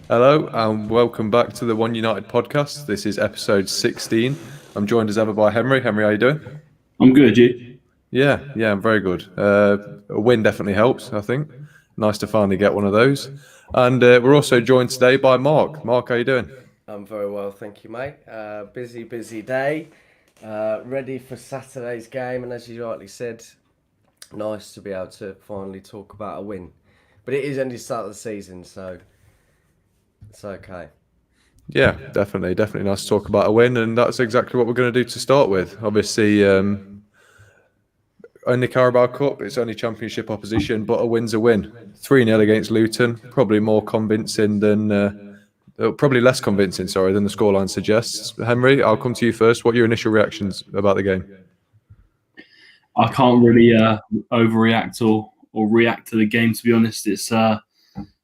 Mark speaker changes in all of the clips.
Speaker 1: Hello and welcome back to the One United podcast. This is episode 16. I'm joined as ever by Henry. Henry, how you doing?
Speaker 2: I'm good, you?
Speaker 1: Yeah, I'm very good. A win definitely helps, I think. Nice to finally get one of those. And we're also joined today by Mark. Mark, how you doing?
Speaker 3: I'm very well, thank you, mate. Busy day. Ready for Saturday's game, and as you rightly said, nice to be able to finally talk about a win. But it is only the start of the season, so it's okay.
Speaker 1: Yeah, definitely nice to talk about a win, and that's exactly what we're going to do to start with. Obviously, only Carabao Cup, it's only Championship opposition, but a win's a win. 3-0 against Luton, probably more convincing than probably less convincing, than the scoreline suggests. Henry, I'll come to you first. What are your initial reactions about the game?
Speaker 2: I can't really overreact or react to the game. To be honest, it's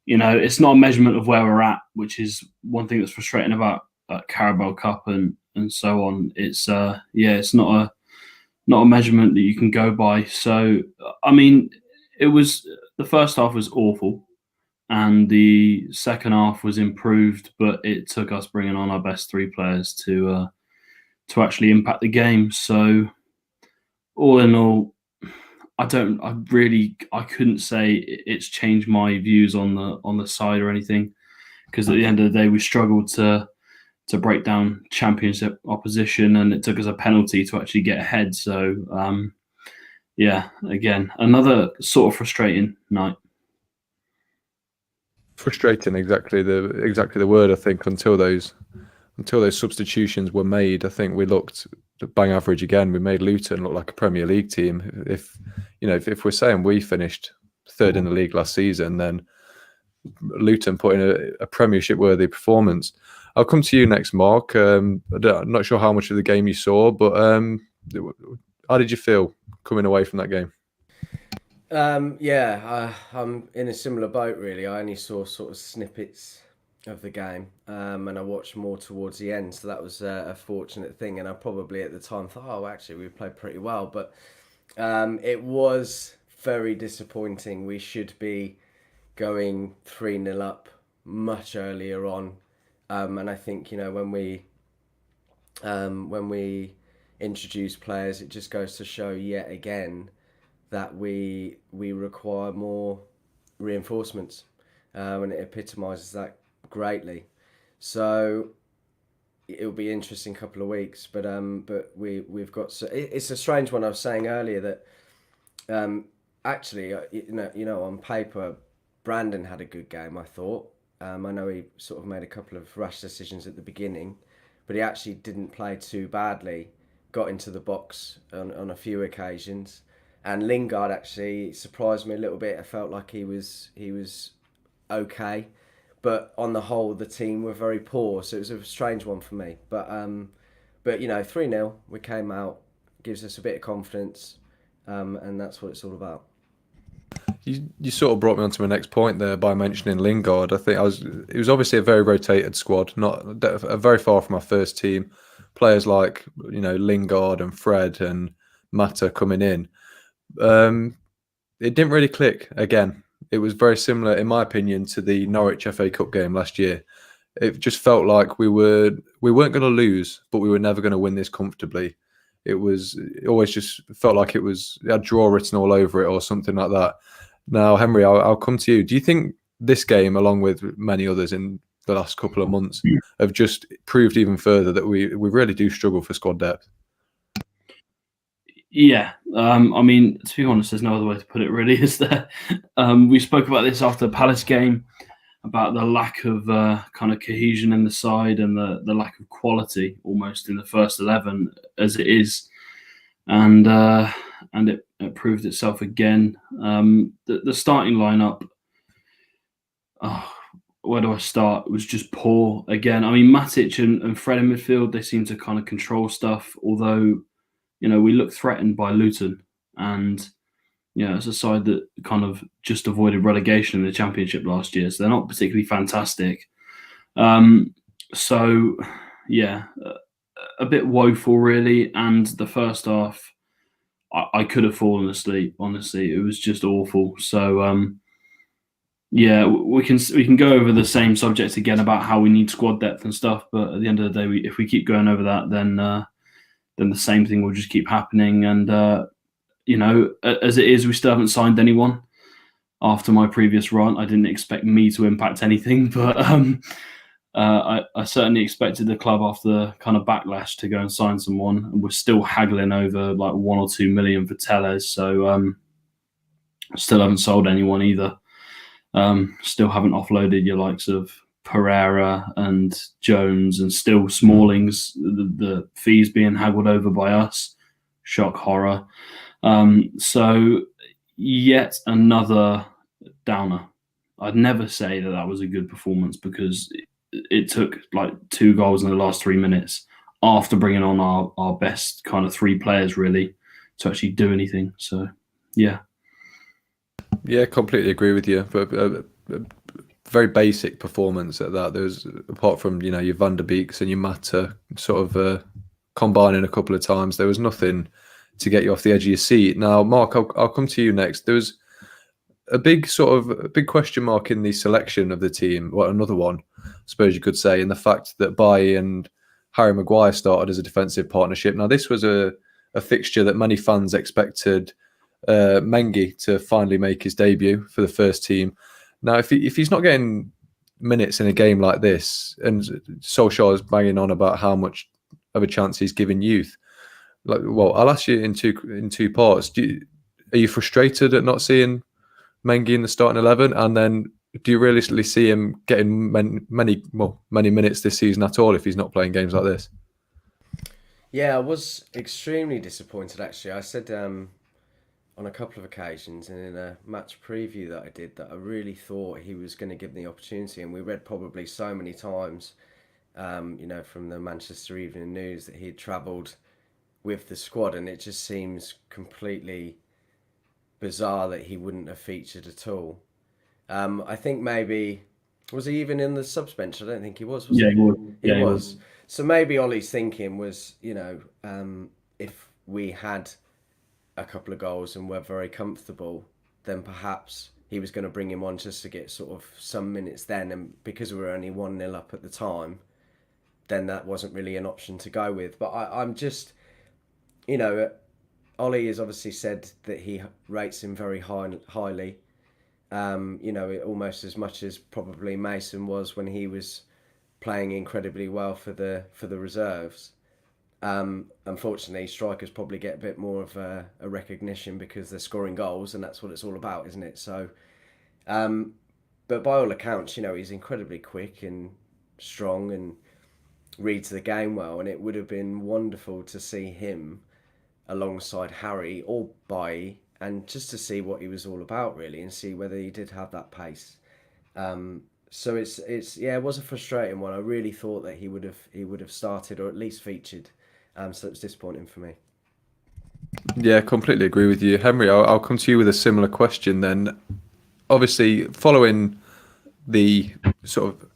Speaker 2: it's not a measurement of where we're at, which is one thing that's frustrating about Carabao Cup and so on. It's it's not a measurement that you can go by. So I mean, it was the first half was awful, and the second half was improved, but it took us bringing on our best three players to actually impact the game. So all in all, I couldn't say it's changed my views on the side or anything, because at the end of the day we struggled to break down championship opposition, and it took us a penalty to actually get ahead. So again, another sort of frustrating night.
Speaker 1: Frustrating, exactly the word, I think. Until those substitutions were made, I think we looked bang average again. We made Luton look like a Premier League team. If we're saying we finished third in the league last season, then Luton put in a Premiership worthy performance. I'll come to you next, Mark. I'm not sure how much of the game you saw, but how did you feel coming away from that game?
Speaker 3: I'm in a similar boat, really. I only saw sort of snippets of the game, and I watched more towards the end, so that was a fortunate thing. And I probably at the time thought, oh, actually, we played pretty well, but it was very disappointing. We should be going 3-0 up much earlier on, and I think when we introduce players, it just goes to show yet again that we require more reinforcements, and it epitomises that greatly. So it'll be an interesting couple of weeks, but we've got it's a strange one. I was saying earlier that actually on paper Brandon had a good game, I thought. I know he sort of made a couple of rash decisions at the beginning, but he actually didn't play too badly. Got into the box on a few occasions, and Lingard actually surprised me a little bit. I felt like he was okay, but on the whole, the team were very poor. So it was a strange one for me. But 3-0, we came out, gives us a bit of confidence, and that's what it's all about.
Speaker 1: You sort of brought me on to my next point there by mentioning Lingard. I think it was obviously a very rotated squad, not very far from our first team. Players like Lingard and Fred and Mata coming in. It didn't really click again. It was very similar, in my opinion, to the Norwich FA Cup game last year. It just felt like we weren't going to lose, but we were never going to win this comfortably. It always just felt like it had draw written all over it or something like that. Now, Henry, I'll come to you. Do you think this game, along with many others in the last couple of months, have just proved even further that we really do struggle for squad depth?
Speaker 2: Yeah, I mean, to be honest, there's no other way to put it, really, is there? We spoke about this after the Palace game, about the lack of kind of cohesion in the side and the lack of quality almost in the first 11 as it is, and it proved itself again. The starting lineup, where do I start? It was just poor again. I mean, Matic and Fred in midfield, they seem to kind of control stuff, although we look threatened by Luton, and it's a side that kind of just avoided relegation in the Championship last year, so they're not particularly fantastic. So yeah, a bit woeful really. And the first half, I could have fallen asleep. Honestly, it was just awful. So Yeah, we can go over the same subject again about how we need squad depth and stuff, but at the end of the day, if we keep going over that, then the same thing will just keep happening. And as it is, we still haven't signed anyone. After my previous rant, I didn't expect me to impact anything, but I certainly expected the club after the kind of backlash to go and sign someone, and we're still haggling over like 1 or 2 million for Tellez. So still haven't sold anyone either. Still haven't offloaded your likes of Pereira and Jones, and still Smalling's the fees being haggled over by us. Shock horror. So yet another downer. I'd never say that was a good performance, because it took like 2 goals in the last 3 minutes after bringing on our best kind of 3 players really to actually do anything. So yeah.
Speaker 1: Yeah, completely agree with you. But very basic performance at that. There's, apart from your Van der Beeks and your Mata sort of combining a couple of times, there was nothing to get you off the edge of your seat. Now, Mark, I'll come to you next. There was a big question mark in the selection of the team. Well, another one, I suppose you could say, in the fact that Bailly and Harry Maguire started as a defensive partnership. Now, this was a fixture that many fans expected Mengi to finally make his debut for the first team. Now, if he's not getting minutes in a game like this, and Solskjaer is banging on about how much of a chance he's giving youth, well, I'll ask you in two parts. Are you frustrated at not seeing Mengi in the starting 11, and then do you realistically see him getting many minutes this season at all if he's not playing games like this?
Speaker 3: Yeah, I was extremely disappointed actually. I said on a couple of occasions and in a match preview that I did that I really thought he was going to give the opportunity, and we read probably so many times, from the Manchester Evening News that he had travelled with the squad, and it just seems completely bizarre that he wouldn't have featured at all. I think maybe, was he even in the subs bench? I don't think he was.
Speaker 2: Yeah,
Speaker 3: he?
Speaker 2: he was.
Speaker 3: He was. So maybe Ollie's thinking was, if we had a couple of goals and were very comfortable, then perhaps he was going to bring him on just to get sort of some minutes then, and because we were only 1-0 up at the time, then that wasn't really an option to go with. But I'm just, Ollie has obviously said that he rates him very highly, almost as much as probably Mason was when he was playing incredibly well for the reserves. Unfortunately, strikers probably get a bit more of a recognition because they're scoring goals, and that's what it's all about, isn't it? So, but by all accounts, he's incredibly quick and strong and reads the game well, and it would have been wonderful to see him alongside Harry or Bailly, and just to see what he was all about really, and see whether he did have that pace. So it was a frustrating one. I really thought that he would have started or at least featured. So it was disappointing for me.
Speaker 1: Yeah, completely agree with you, Henry. I'll come to you with a similar question then. Obviously, following the sort of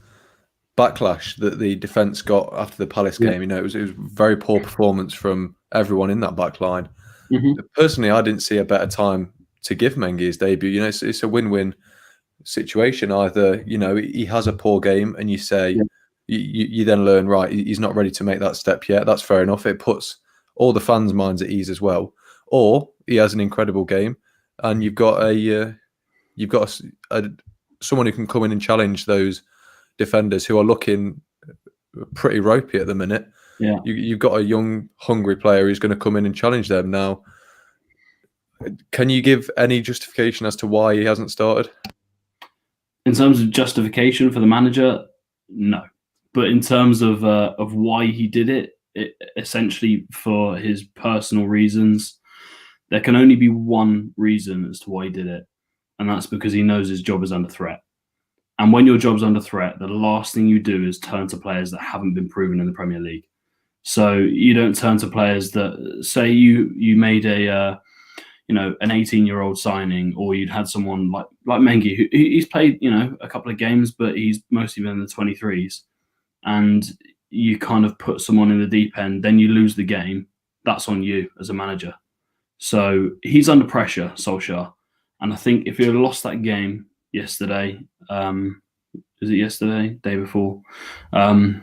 Speaker 1: backlash that the defence got after the Palace game, it was very poor performance from everyone in that back line.
Speaker 2: Mm-hmm.
Speaker 1: Personally, I didn't see a better time to give Mengi his debut. It's a win-win situation. Either he has a poor game and you say you then learn, right, he's not ready to make that step yet. That's fair enough. It puts all the fans' minds at ease as well. Or he has an incredible game and you've got someone who can come in and challenge those defenders who are looking pretty ropey at the minute.
Speaker 2: Yeah,
Speaker 1: you've got a young, hungry player who's going to come in and challenge them. Now, can you give any justification as to why he hasn't started?
Speaker 2: In terms of justification for the manager, no. But in terms of why he did it, essentially for his personal reasons, there can only be one reason as to why he did it, and that's because he knows his job is under threat. And when your job's under threat, the last thing you do is turn to players that haven't been proven in the Premier League. So you don't turn to players that, say you made an 18-year-old signing, or you'd had someone like Mengi, who he's played, a couple of games, but he's mostly been in the 23s, and you kind of put someone in the deep end, then you lose the game. That's on you as a manager. So he's under pressure, Solskjaer. And I think if he had lost that game, yesterday, is it yesterday, day before, then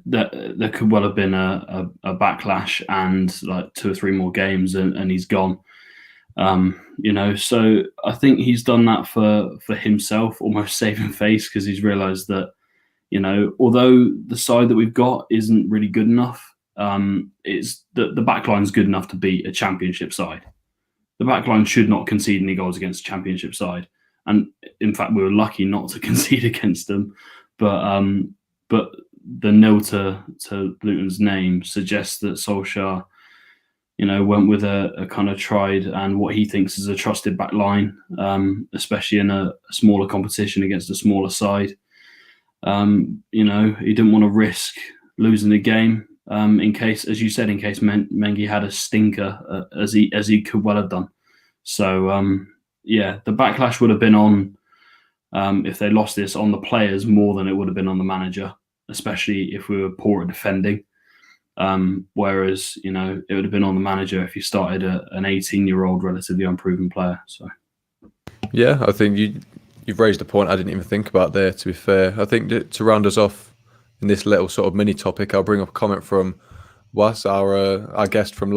Speaker 2: there could well have been a backlash and like 2 or 3 more games, and he's gone. So I think he's done that for himself, almost saving face, because he's realised that, although the side that we've got isn't really good enough, it's the backline's good enough to beat a championship side. The backline should not concede any goals against a championship side, and in fact, we were lucky not to concede against them. But the nil to Luton's name suggests that Solskjaer, went with a kind of tried and what he thinks is a trusted back line, especially in a smaller competition against a smaller side. He didn't want to risk losing the game in case, as you said, Mengi had a stinker, as he could well have done. So the backlash would have been on, if they lost this, on the players more than it would have been on the manager, especially if we were poor at defending. Whereas, it would have been on the manager if you started an 18-year-old relatively unproven player. So,
Speaker 1: yeah, I think you've raised a point I didn't even think about there, to be fair. I think that to round us off in this little sort of mini topic, I'll bring up a comment from Was, our guest from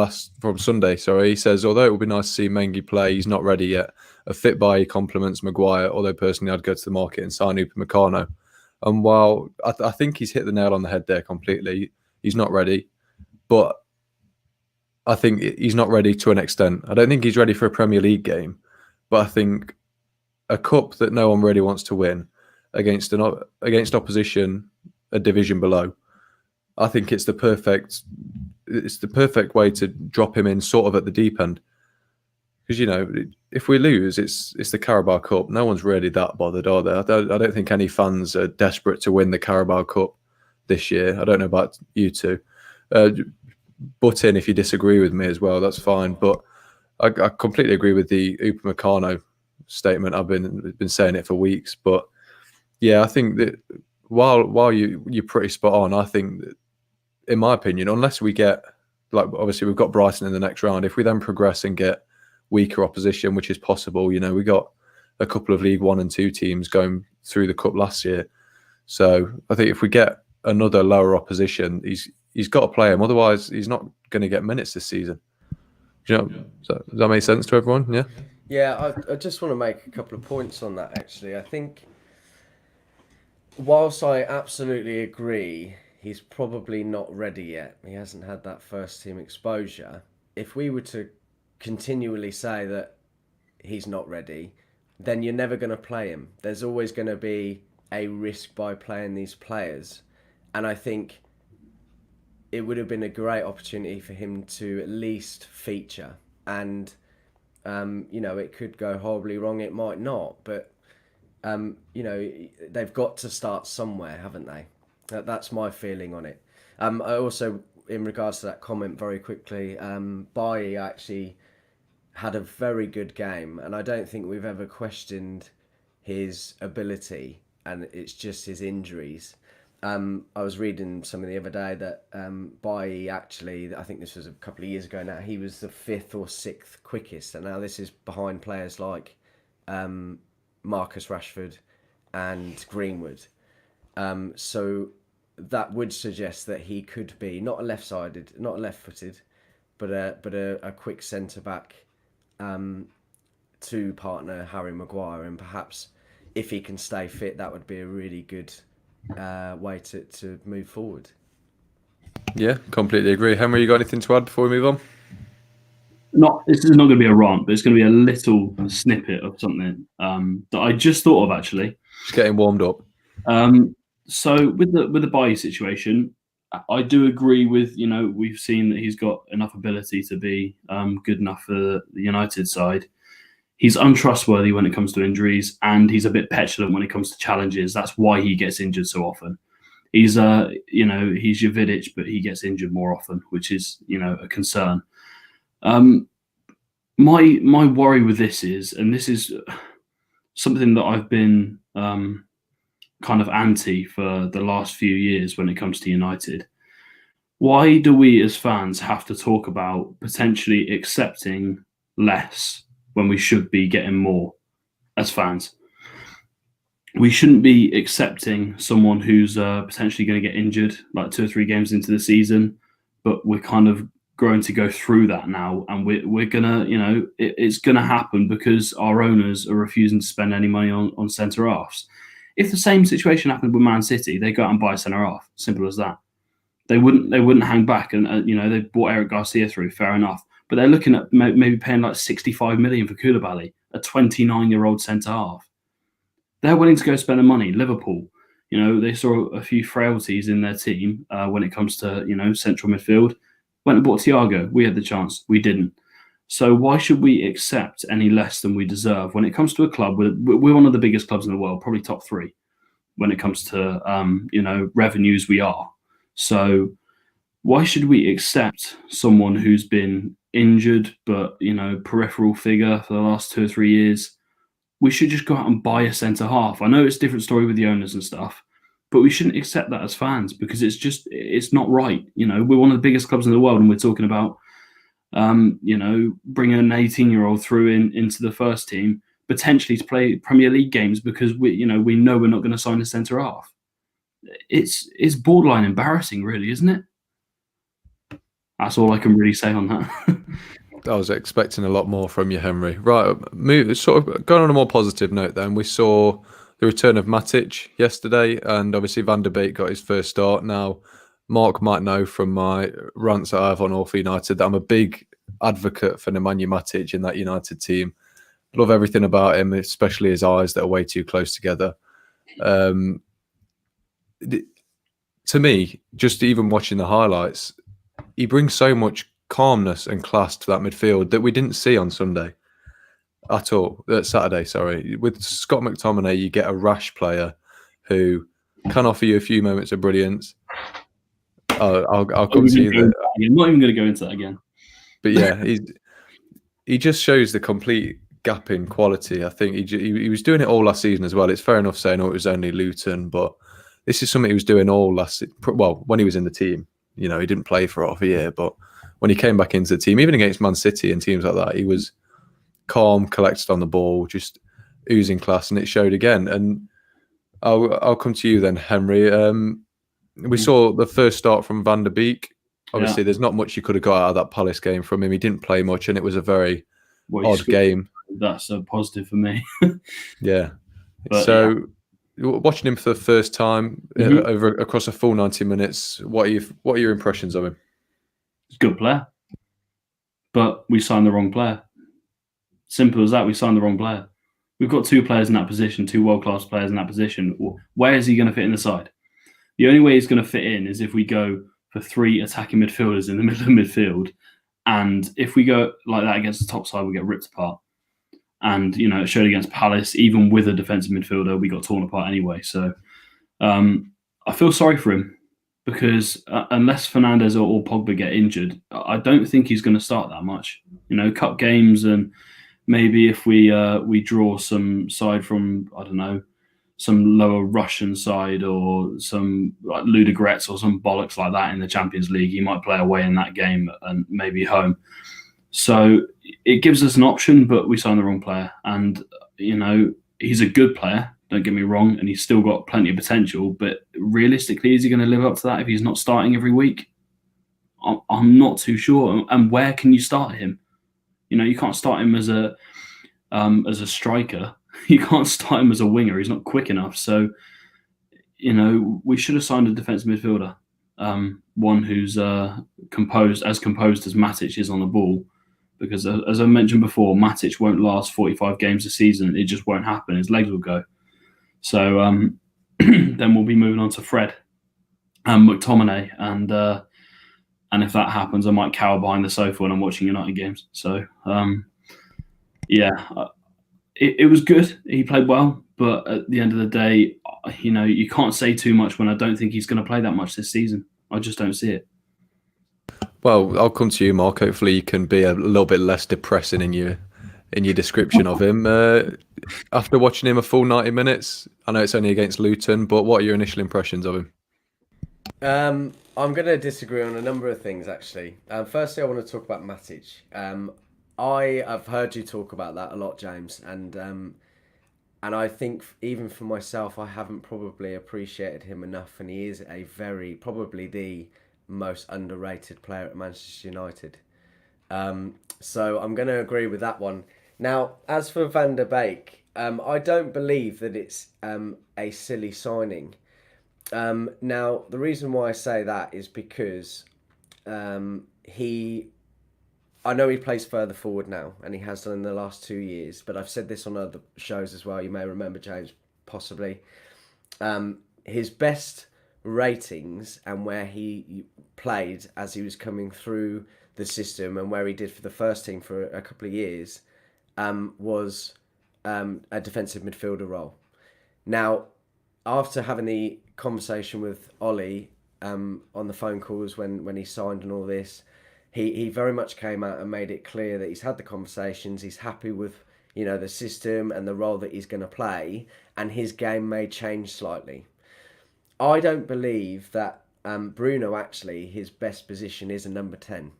Speaker 1: Sunday. Sorry, he says, although it would be nice to see Mengi play, he's not ready yet. A fit Bailly compliments Maguire, although personally I'd go to the market and sign Upamecano. And while I think he's hit the nail on the head there completely, he's not ready. But I think he's not ready to an extent. I don't think he's ready for a Premier League game. But I think a cup that no one really wants to win against opposition a division below, I think it's the perfect way to drop him in sort of at the deep end. Because, if we lose, it's the Carabao Cup. No one's really that bothered, are they? I don't think any fans are desperate to win the Carabao Cup this year. I don't know about you two. Butt in if you disagree with me as well, that's fine. But I completely agree with the Upamecano statement. I've been saying it for weeks. But yeah, I think that while you're pretty spot on, I think that, in my opinion, unless we get, like, obviously we've got Brighton in the next round, if we then progress and get weaker opposition, which is possible, we got a couple of League 1 and 2 teams going through the cup last year. So I think if we get another lower opposition, he's got to play him. Otherwise, he's not going to get minutes this season. Does that make sense to everyone? Yeah.
Speaker 3: Yeah, I just want to make a couple of points on that. Actually, I think whilst I absolutely agree, he's probably not ready yet. He hasn't had that first team exposure. If we were to continually say that he's not ready, then you're never going to play him. There's always going to be a risk by playing these players. And I think it would have been a great opportunity for him to at least feature. And, it could go horribly wrong, it might not. But, they've got to start somewhere, haven't they? That's my feeling on it. I also, in regards to that comment very quickly, Bailly actually had a very good game. And I don't think we've ever questioned his ability. And it's just his injuries. I was reading something the other day that Bailly actually, I think this was a couple of years ago now, he was the 5th or 6th quickest, and now this is behind players like Marcus Rashford and Greenwood. So that would suggest that he could be not left-footed, but a quick centre back to partner Harry Maguire, and perhaps if he can stay fit, that would be a really good way to move forward.
Speaker 1: Yeah, completely agree. Henry, you got anything to add before we move on?
Speaker 2: This is not going to be a rant, but it's going to be a little snippet of something that I just thought of, actually.
Speaker 1: Just getting warmed up.
Speaker 2: So with the Bailly situation, I do agree with, we've seen that he's got enough ability to be good enough for the United side. He's untrustworthy when it comes to injuries, and he's a bit petulant when it comes to challenges. That's why he gets injured so often. He's he's your Vidic, but he gets injured more often, which is, a concern. My worry with this is, and this is something that I've been kind of anti for the last few years when it comes to United. Why do we as fans have to talk about potentially accepting less when we should be getting more? as fans. We shouldn't be accepting someone who's potentially going to get injured like 2 or 3 games into the season, but we're kind of growing to go through that now, and we're gonna, it's gonna happen because our owners are refusing to spend any money on centre halves. If the same situation happened with Man City, they go out and buy a centre half. Simple as that. They wouldn't hang back, and they bought Eric Garcia through. Fair enough, but they're looking at maybe paying like 65 million for Koulibaly, a 29-year-old centre half. They're willing to go spend the money. Liverpool, they saw a few frailties in their team when it comes to, central midfield. Went and bought Thiago. We had the chance. We didn't. So why should we accept any less than we deserve when it comes to a club? We're one of the biggest clubs in the world, probably top 3 when it comes to, revenues we are. So why should we accept someone who's been injured but, peripheral figure for the last 2 or 3 years? We should just go out and buy a centre half. I know it's a different story with the owners and stuff, but we shouldn't accept that as fans because it's not right. We're one of the biggest clubs in the world, and we're talking about, bringing an 18-year-old through into the first team, potentially to play Premier League games because we know we're not going to sign a centre half. It's borderline embarrassing, really, isn't it? That's all I can really say on that.
Speaker 1: I was expecting a lot more from you, Henry. Right, sort of going on a more positive note then, we saw the return of Matic yesterday, and obviously Van der Beek got his first start. Now, Mark might know from my rants that I have on All for United that I'm a big advocate for Nemanja Matic in that United team. Love everything about him, especially his eyes that are way too close together. To me, just even watching the highlights, he brings so much calmness and class to that midfield that we didn't see on Sunday at all. Saturday, sorry. With Scott McTominay, you get a rash player who can offer you a few moments of brilliance. I'll come to you.
Speaker 2: I'm not even going to go into that again.
Speaker 1: But yeah, he just shows the complete gap in quality. I think he was doing it all last season as well. It's fair enough saying, it was only Luton, but this is something he was doing all when he was in the team. He didn't play for half a year, but when he came back into the team, even against Man City and teams like that, he was calm, collected on the ball, just oozing class, and it showed again. And I'll come to you then, Henry. We saw the first start from Van der Beek. Obviously, there's not much you could have got out of that Palace game from him. He didn't play much, and it was a very odd game.
Speaker 2: That's a positive for me.
Speaker 1: Yeah. But, watching him for the first time across a full 90 minutes, what are your impressions of him?
Speaker 2: He's a good player, but we signed the wrong player. Simple as that. We signed the wrong player. We've got 2 players in that position, 2 world-class players in that position. Where is he going to fit in the side? The only way he's going to fit in is if we go for 3 attacking midfielders in the middle of midfield. And if we go like that against the top side, we get ripped apart. And, it showed against Palace, even with a defensive midfielder, we got torn apart anyway. So I feel sorry for him because unless Fernandes or Pogba get injured, I don't think he's going to start that much. Cup games, and maybe if we draw some side from, I don't know, some lower Russian side or some like Ludogorets or some bollocks like that in the Champions League, he might play away in that game and maybe home. So it gives us an option, but we signed the wrong player. And, he's a good player, don't get me wrong, and he's still got plenty of potential. But realistically, is he going to live up to that if he's not starting every week? I'm not too sure. And where can you start him? You can't start him as a striker. You can't start him as a winger. He's not quick enough. So, we should have signed a defensive midfielder, one who's composed as Matic is on the ball. Because as I mentioned before, Matic won't last 45 games a season. It just won't happen. His legs will go. So then we'll be moving on to Fred and McTominay. And if that happens, I might cower behind the sofa when I'm watching United games. So, it was good. He played well. But at the end of the day, you can't say too much when I don't think he's going to play that much this season. I just don't see it.
Speaker 1: Well, I'll come to you, Mark. Hopefully you can be a little bit less depressing in your description of him. After watching him a full 90 minutes, I know it's only against Luton, but what are your initial impressions of him?
Speaker 3: I'm going to disagree on a number of things, actually. Firstly, I want to talk about Matic. I have heard you talk about that a lot, James, and And I think even for myself, I haven't probably appreciated him enough, and he is probably the most underrated player at Manchester United. So I'm going to agree with that one. Now, as for Van der Beek, I don't believe that it's a silly signing. Now, the reason why I say that is because I know he plays further forward now, and he has done in the last 2 years, but I've said this on other shows as well. You may remember, James, possibly. His best ratings and where he played as he was coming through the system and where he did for the first team for a couple of years was a defensive midfielder role. Now, after having the conversation with Ollie on the phone calls when he signed and all this, he very much came out and made it clear that he's had the conversations, he's happy with the system and the role that he's going to play, and his game may change slightly. I don't believe that Bruno, actually, his best position is a number 10.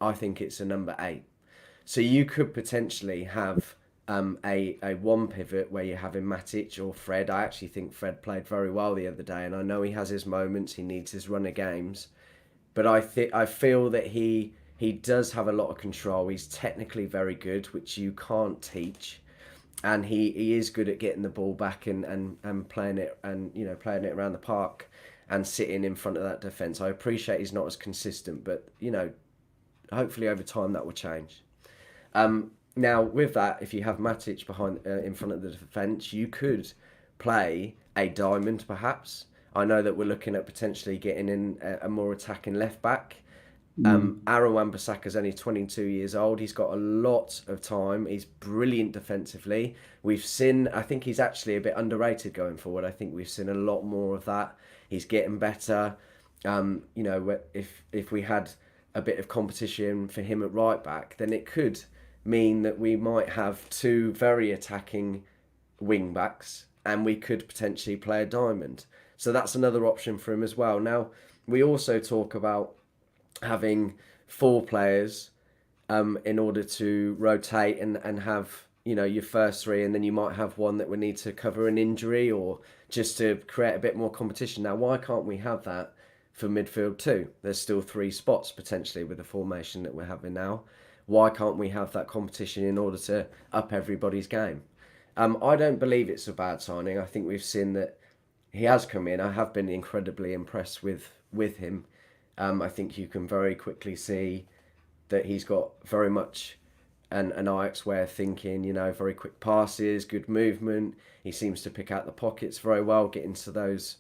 Speaker 3: I think it's a number 8. So you could potentially have a one pivot where you're having Matic or Fred. I actually think Fred played very well the other day, and I know he has his moments, he needs his run of games. But I feel that he does have a lot of control. He's technically very good, which you can't teach. And he is good at getting the ball back and playing it playing it around the park and sitting in front of that defence. I appreciate he's not as consistent, but hopefully over time that will change. Now with that, if you have Matic behind in front of the defence, you could play a diamond perhaps. I know that we're looking at potentially getting in a more attacking left back. Aaron Wan-Bissaka's only 22 years old. He's got a lot of time. He's brilliant defensively. I think he's actually a bit underrated going forward. I think we've seen a lot more of that. He's getting better. If we had a bit of competition for him at right back, then it could mean that we might have two very attacking wing backs, and we could potentially play a diamond. So that's another option for him as well. Now, we also talk about having 4 players in order to rotate and have your first 3, and then you might have one that would need to cover an injury or just to create a bit more competition. Now, why can't we have that for midfield too? There's still 3 spots potentially with the formation that we're having now. Why can't we have that competition in order to up everybody's game? I don't believe it's a bad signing. I think we've seen that he has come in. I have been incredibly impressed with him. I think you can very quickly see that he's got very much an Ajax way of thinking, very quick passes, good movement. He seems to pick out the pockets very well, get into those,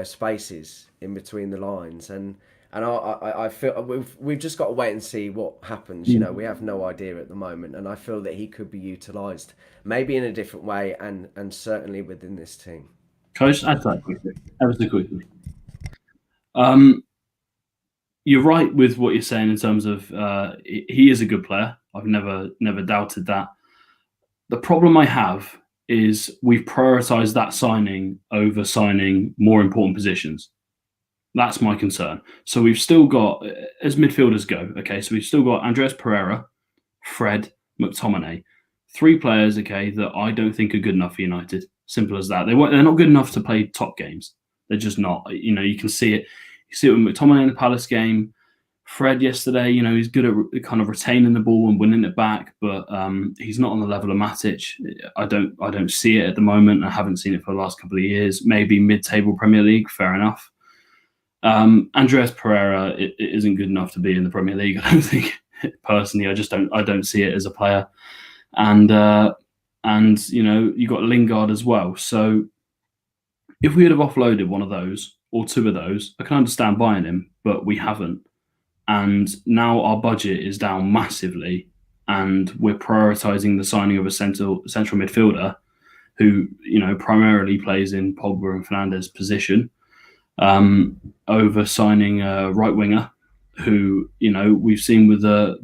Speaker 3: spaces in between the lines. And I feel we've just got to wait and see what happens. We have no idea at the moment, and I feel that he could be utilised maybe in a different way, and certainly within this team.
Speaker 2: Can I just add to that quickly? Ever so quickly. You're right with what you're saying in terms of he is a good player. I've never doubted that. The problem I have is we've prioritised that signing over signing more important positions. That's my concern. So we've still got, as midfielders go, okay, so we've still got Andreas Pereira, Fred, McTominay. 3 players, okay, that I don't think are good enough for United. Simple as that. They're not good enough to play top games. They're just not. You can see it. You see it with McTominay in the Palace game. Fred yesterday, he's good at kind of retaining the ball and winning it back, but he's not on the level of Matic. I don't see it at the moment. I haven't seen it for the last couple of years. Maybe mid-table Premier League, fair enough. Andreas Pereira it isn't good enough to be in the Premier League. I don't think personally. I don't see it as a player. And you got Lingard as well. So if we had have offloaded one of those or 2 of those, I can understand buying him, but we haven't. And now our budget is down massively, and we're prioritising the signing of a central midfielder who, primarily plays in Pogba and Fernandes' position, over signing a right winger who, we've seen with the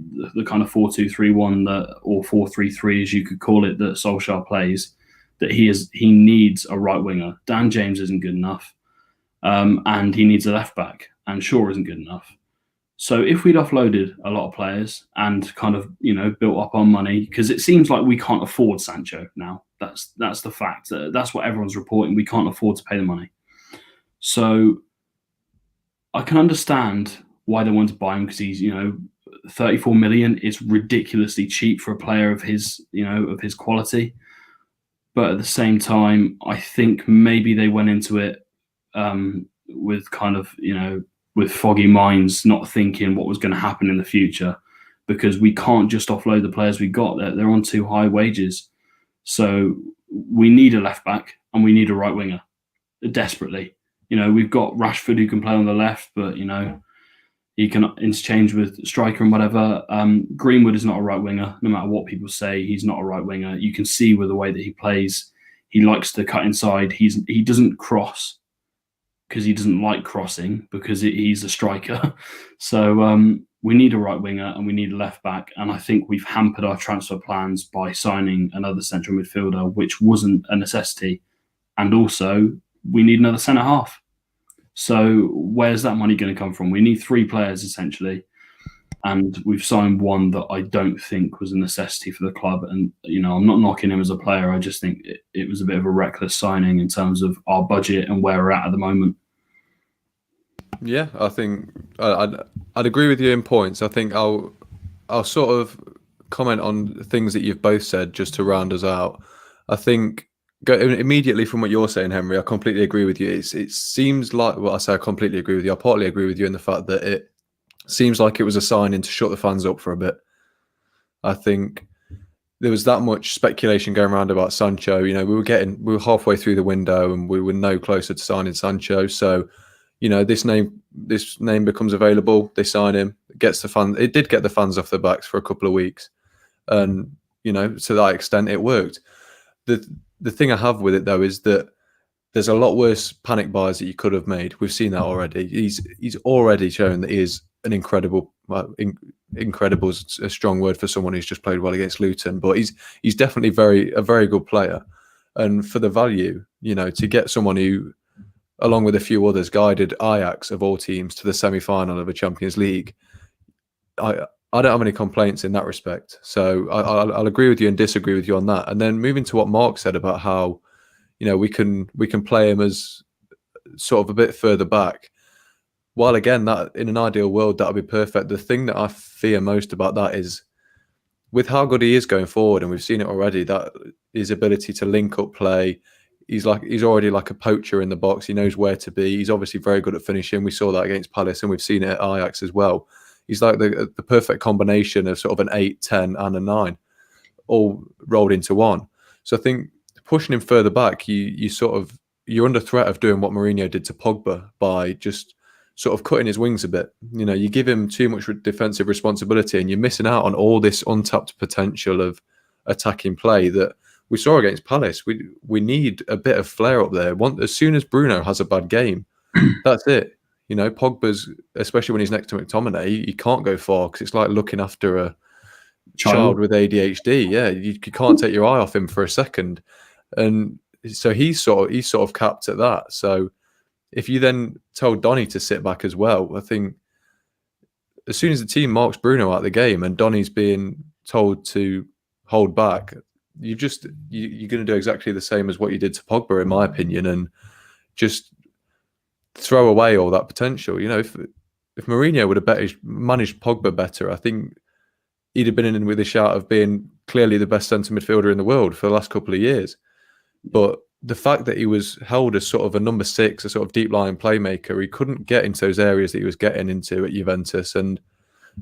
Speaker 2: kind of 4-2-3-1 or 4-3-3 as you could call it that Solskjaer plays, that he needs a right winger. Dan James isn't good enough, and he needs a left back, and Shaw isn't good enough. So if we'd offloaded a lot of players and kind of, built up our money, because it seems like we can't afford Sancho now. That's the fact. That's what everyone's reporting. We can't afford to pay the money. So I can understand why they want to buy him, because he's, 34 million is ridiculously cheap for a player of his quality. But at the same time, I think maybe they went into it with kind of, with foggy minds, not thinking what was going to happen in the future, because we can't just offload the players we got. They're on too high wages. So we need a left back and we need a right winger desperately. We've got Rashford who can play on the left, but, he can interchange with striker and whatever. Greenwood is not a right winger. No matter what people say, he's not a right winger. You can see with the way that he plays, he likes to cut inside. He doesn't cross because he doesn't like crossing, because he's a striker. So we need a right winger and we need a left back. And I think we've hampered our transfer plans by signing another central midfielder, which wasn't a necessity. And also, we need another centre half. So where's that money going to come from? We need 3 players essentially, and we've signed one that I don't think was a necessity for the club. And I'm not knocking him as a player. I just think it was a bit of a reckless signing in terms of our budget and where we're at the moment.
Speaker 1: Yeah, I think I'd agree with you in points. I think I'll sort of comment on things that you've both said just to round us out. I think immediately from what you're saying, Henry, I completely agree with you. It seems like, well, I say I completely agree with you. I partly agree with you in the fact that it seems like it was a signing to shut the fans up for a bit. I think there was that much speculation going around about Sancho. We were halfway through the window and we were no closer to signing Sancho. So, this name becomes available. They sign him. It did get the fans off their backs for a couple of weeks, and to that extent, it worked. The thing I have with it though is that there's a lot worse panic buys that you could have made. We've seen that already. He's already shown that he is an incredible. Incredible is a strong word for someone who's just played well against Luton, but he's definitely a very good player. And for the value, to get someone who, along with a few others, guided Ajax of all teams to the semi-final of a Champions League, I don't have any complaints in that respect. So I'll agree with you and disagree with you on that. And then moving to what Mark said about how, we can play him as sort of a bit further back. While again, that in an ideal world, that would be perfect. The thing that I fear most about that is with how good he is going forward, and we've seen it already, that his ability to link up play, he's already like a poacher in the box. He knows where to be. He's obviously very good at finishing. We saw that against Palace, and we've seen it at Ajax as well. He's like the perfect combination of sort of an 8, 10 and a 9 all rolled into one. So I think pushing him further back, you're under threat of doing what Mourinho did to Pogba by just sort of cutting his wings a bit. You give him too much defensive responsibility and you're missing out on all this untapped potential of attacking play that we saw against Palace. We need a bit of flair up there. As soon as Bruno has a bad game, that's it. Pogba's, especially when he's next to McTominay, he can't go far because it's like looking after a child with ADHD. Yeah, you can't take your eye off him for a second, and so he's sort of capped at that. So if you then told Donny to sit back as well, I think as soon as the team marks Bruno out of the game and Donny's being told to hold back, you're going to do exactly the same as what you did to Pogba, in my opinion, and just throw away all that potential. If Mourinho would have managed Pogba better, I think he'd have been in with a shout of being clearly the best centre midfielder in the world for the last couple of years. But the fact that he was held as sort of a number 6, a sort of deep lying playmaker, he couldn't get into those areas that he was getting into at Juventus, and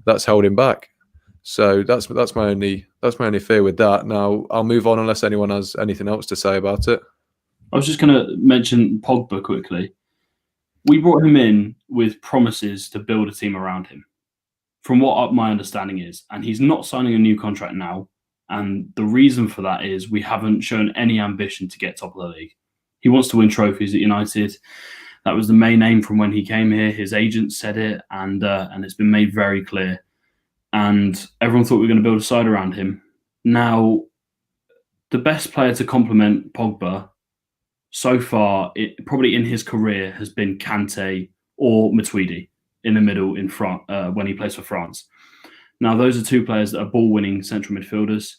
Speaker 1: that's held him back. So that's my only fear with that. Now I'll move on unless anyone has anything else to say about it.
Speaker 2: I was just going to mention Pogba quickly. We brought him in with promises to build a team around him, from what my understanding is. And he's not signing a new contract now. And the reason for that is we haven't shown any ambition to get top of the league. He wants to win trophies at United. That was the main aim from when he came here. His agent said it, and it's been made very clear. And everyone thought we were going to build a side around him. Now, the best player to complement Pogba so far, probably in his career, has been Kante or Matuidi. in the middle in front when he plays for France. Now, those are two players that are ball-winning central midfielders.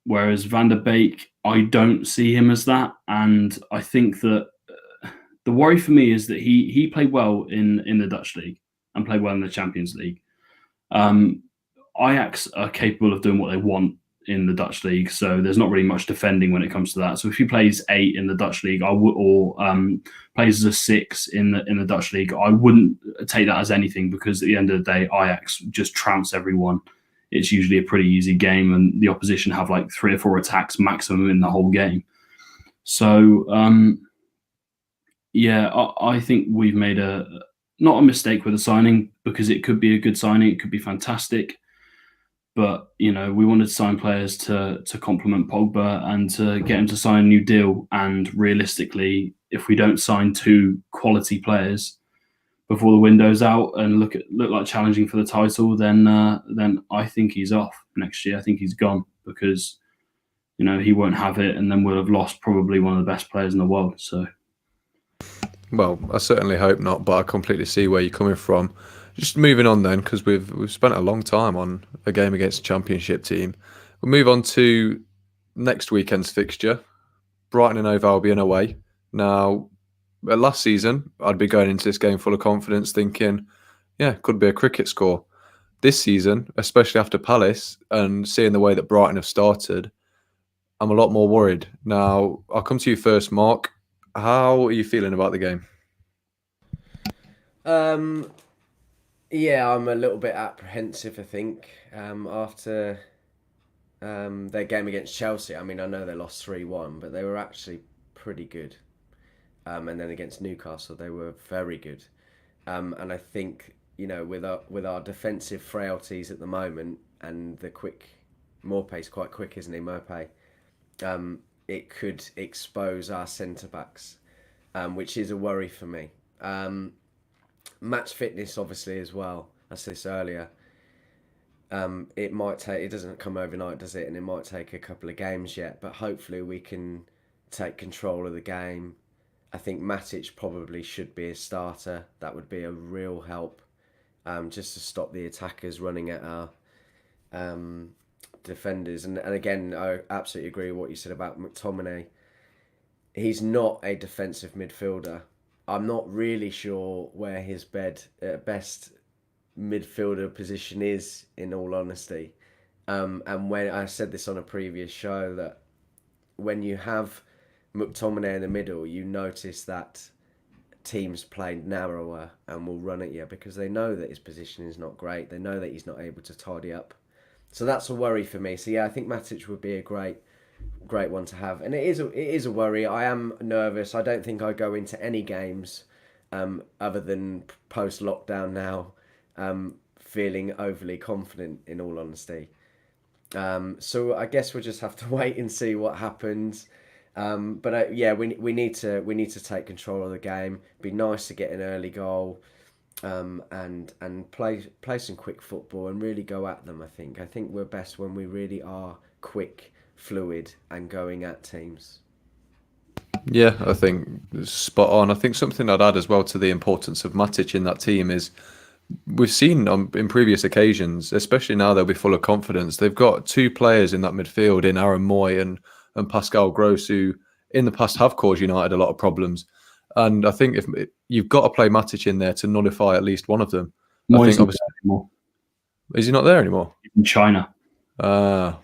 Speaker 2: Whereas Van der Beek, I don't see him as that. And I think that the worry for me is that he played well in the Dutch league and played well in the Champions League. Ajax are capable of doing what they want in the Dutch league, so there's not really much defending when it comes to that. So if he plays 8 in the Dutch league, or plays as a 6 in the Dutch league, I wouldn't take that as anything, because at the end of the day, Ajax just trounce everyone. It's usually a pretty easy game, and the opposition have like 3 or 4 attacks maximum in the whole game. So I think we've made not a mistake with the signing, because it could be a good signing, it could be fantastic. But, we wanted to sign players to complement Pogba and to get him to sign a new deal. And realistically, if we don't sign 2 quality players before the window's out and look like challenging for the title, then I think he's off next year. I think he's gone, because, he won't have it, and then we'll have lost probably one of the best players in the world. So,
Speaker 1: well, I certainly hope not, but I completely see where you're coming from. Just moving on then, because we've spent a long time on a game against a Championship team. We'll move on to next weekend's fixture. Brighton and Hove Albion away. Now, last season, I'd be going into this game full of confidence, thinking, yeah, could be a cricket score. This season, especially after Palace and seeing the way that Brighton have started, I'm a lot more worried. Now, I'll come to you first, Mark. How are you feeling about the game?
Speaker 3: Yeah, I'm a little bit apprehensive, I think, after their game against Chelsea. I mean, I know they lost 3-1, but they were actually pretty good. And then against Newcastle, they were very good. And I think, with our defensive frailties at the moment, and the Morpé's quite quick, isn't he, Morpé? It could expose our centre-backs, which is a worry for me. Match fitness, obviously, as well. I said this earlier. It doesn't come overnight, does it? And it might take a couple of games yet, but hopefully we can take control of the game. I think Matic probably should be a starter. That would be a real help, just to stop the attackers running at our defenders. And again, I absolutely agree with what you said about McTominay. He's not a defensive midfielder. I'm not really sure where his best midfielder position is, in all honesty. And when I said this on a previous show, that when you have McTominay in the middle, you notice that teams play narrower and will run at you, because they know that his position is not great. They know that he's not able to tidy up. So that's a worry for me. So yeah, I think Matic would be a great one to have, and it is a worry. I am nervous. I don't think I go into any games other than post lockdown now feeling overly confident, in all honesty. So I guess we'll just have to wait and see what happens. But we need to take control of the game. It'd be nice to get an early goal, and play some quick football and really go at them. I think we're best when we really are quick, fluid, and going at teams.
Speaker 1: Yeah, I think spot on. I think something I'd add as well to the importance of Matic in that team is, we've seen in previous occasions, especially now they'll be full of confidence, they've got 2 players in that midfield, in Aaron Moy and Pascal Gross, who in the past have caused United a lot of problems. And I think if you've got to play Matic in there to nullify at least one of them.
Speaker 2: Moy's not there anymore.
Speaker 1: Is he not there anymore?
Speaker 2: In China. China.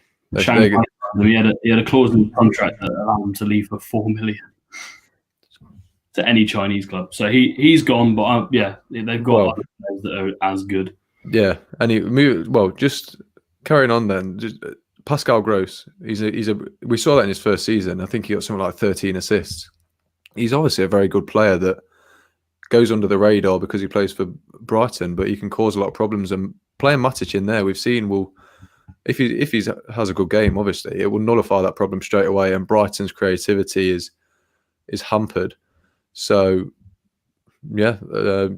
Speaker 2: He had a clause in the contract that allowed him to leave for $4 million to any Chinese club. So he's gone, but they've got other players that are as good. Yeah,
Speaker 1: and just carrying on then. Pascal Gross, we saw that in his first season. I think he got something like 13 assists. He's obviously a very good player that goes under the radar because he plays for Brighton, but he can cause a lot of problems. And playing Matic in there, we've seen if he has a good game, obviously it will nullify that problem straight away, and Brighton's creativity is hampered. So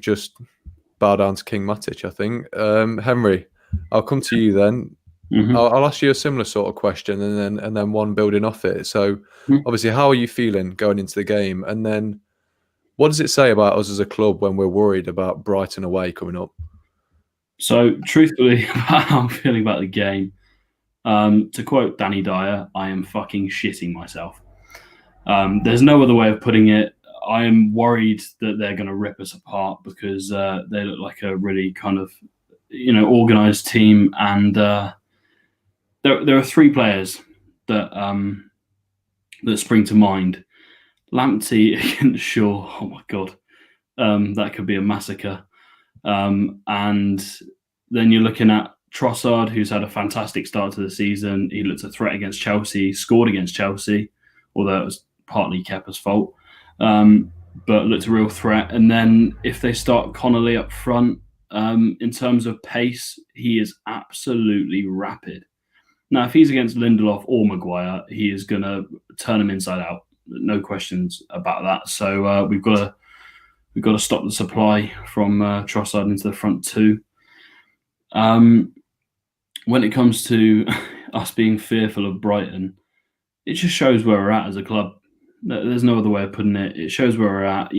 Speaker 1: just bow down to King Matic, I think. Henry, I'll come to you then. Mm-hmm. I'll ask you a similar sort of question, and then one building off it. So obviously, how are you feeling going into the game, and then What does it say about us as a club when we're worried about Brighton away coming up?
Speaker 2: So, truthfully, how I'm feeling about the game, to quote Danny Dyer, I am fucking shitting myself. There's no other way of putting it. I am worried that they're going to rip us apart because they look like a really kind of, organised team. And there are three players that spring to mind. Lamptey against Shaw. Oh my God. That could be a massacre. And then you're looking at Trossard, who's had a fantastic start to the season. He looked a threat against Chelsea, scored against Chelsea, although it was partly Kepa's fault, but looked a real threat. And then if they start Connolly up front, in terms of pace, he is absolutely rapid. Now, if he's against Lindelof or Maguire, he is going to turn him inside out. No questions about that. So we've got to stop the supply from Trossard into the front two. When it comes to us being fearful of Brighton, it just shows where we're at as a club. There's no other way of putting it. It shows where we're at.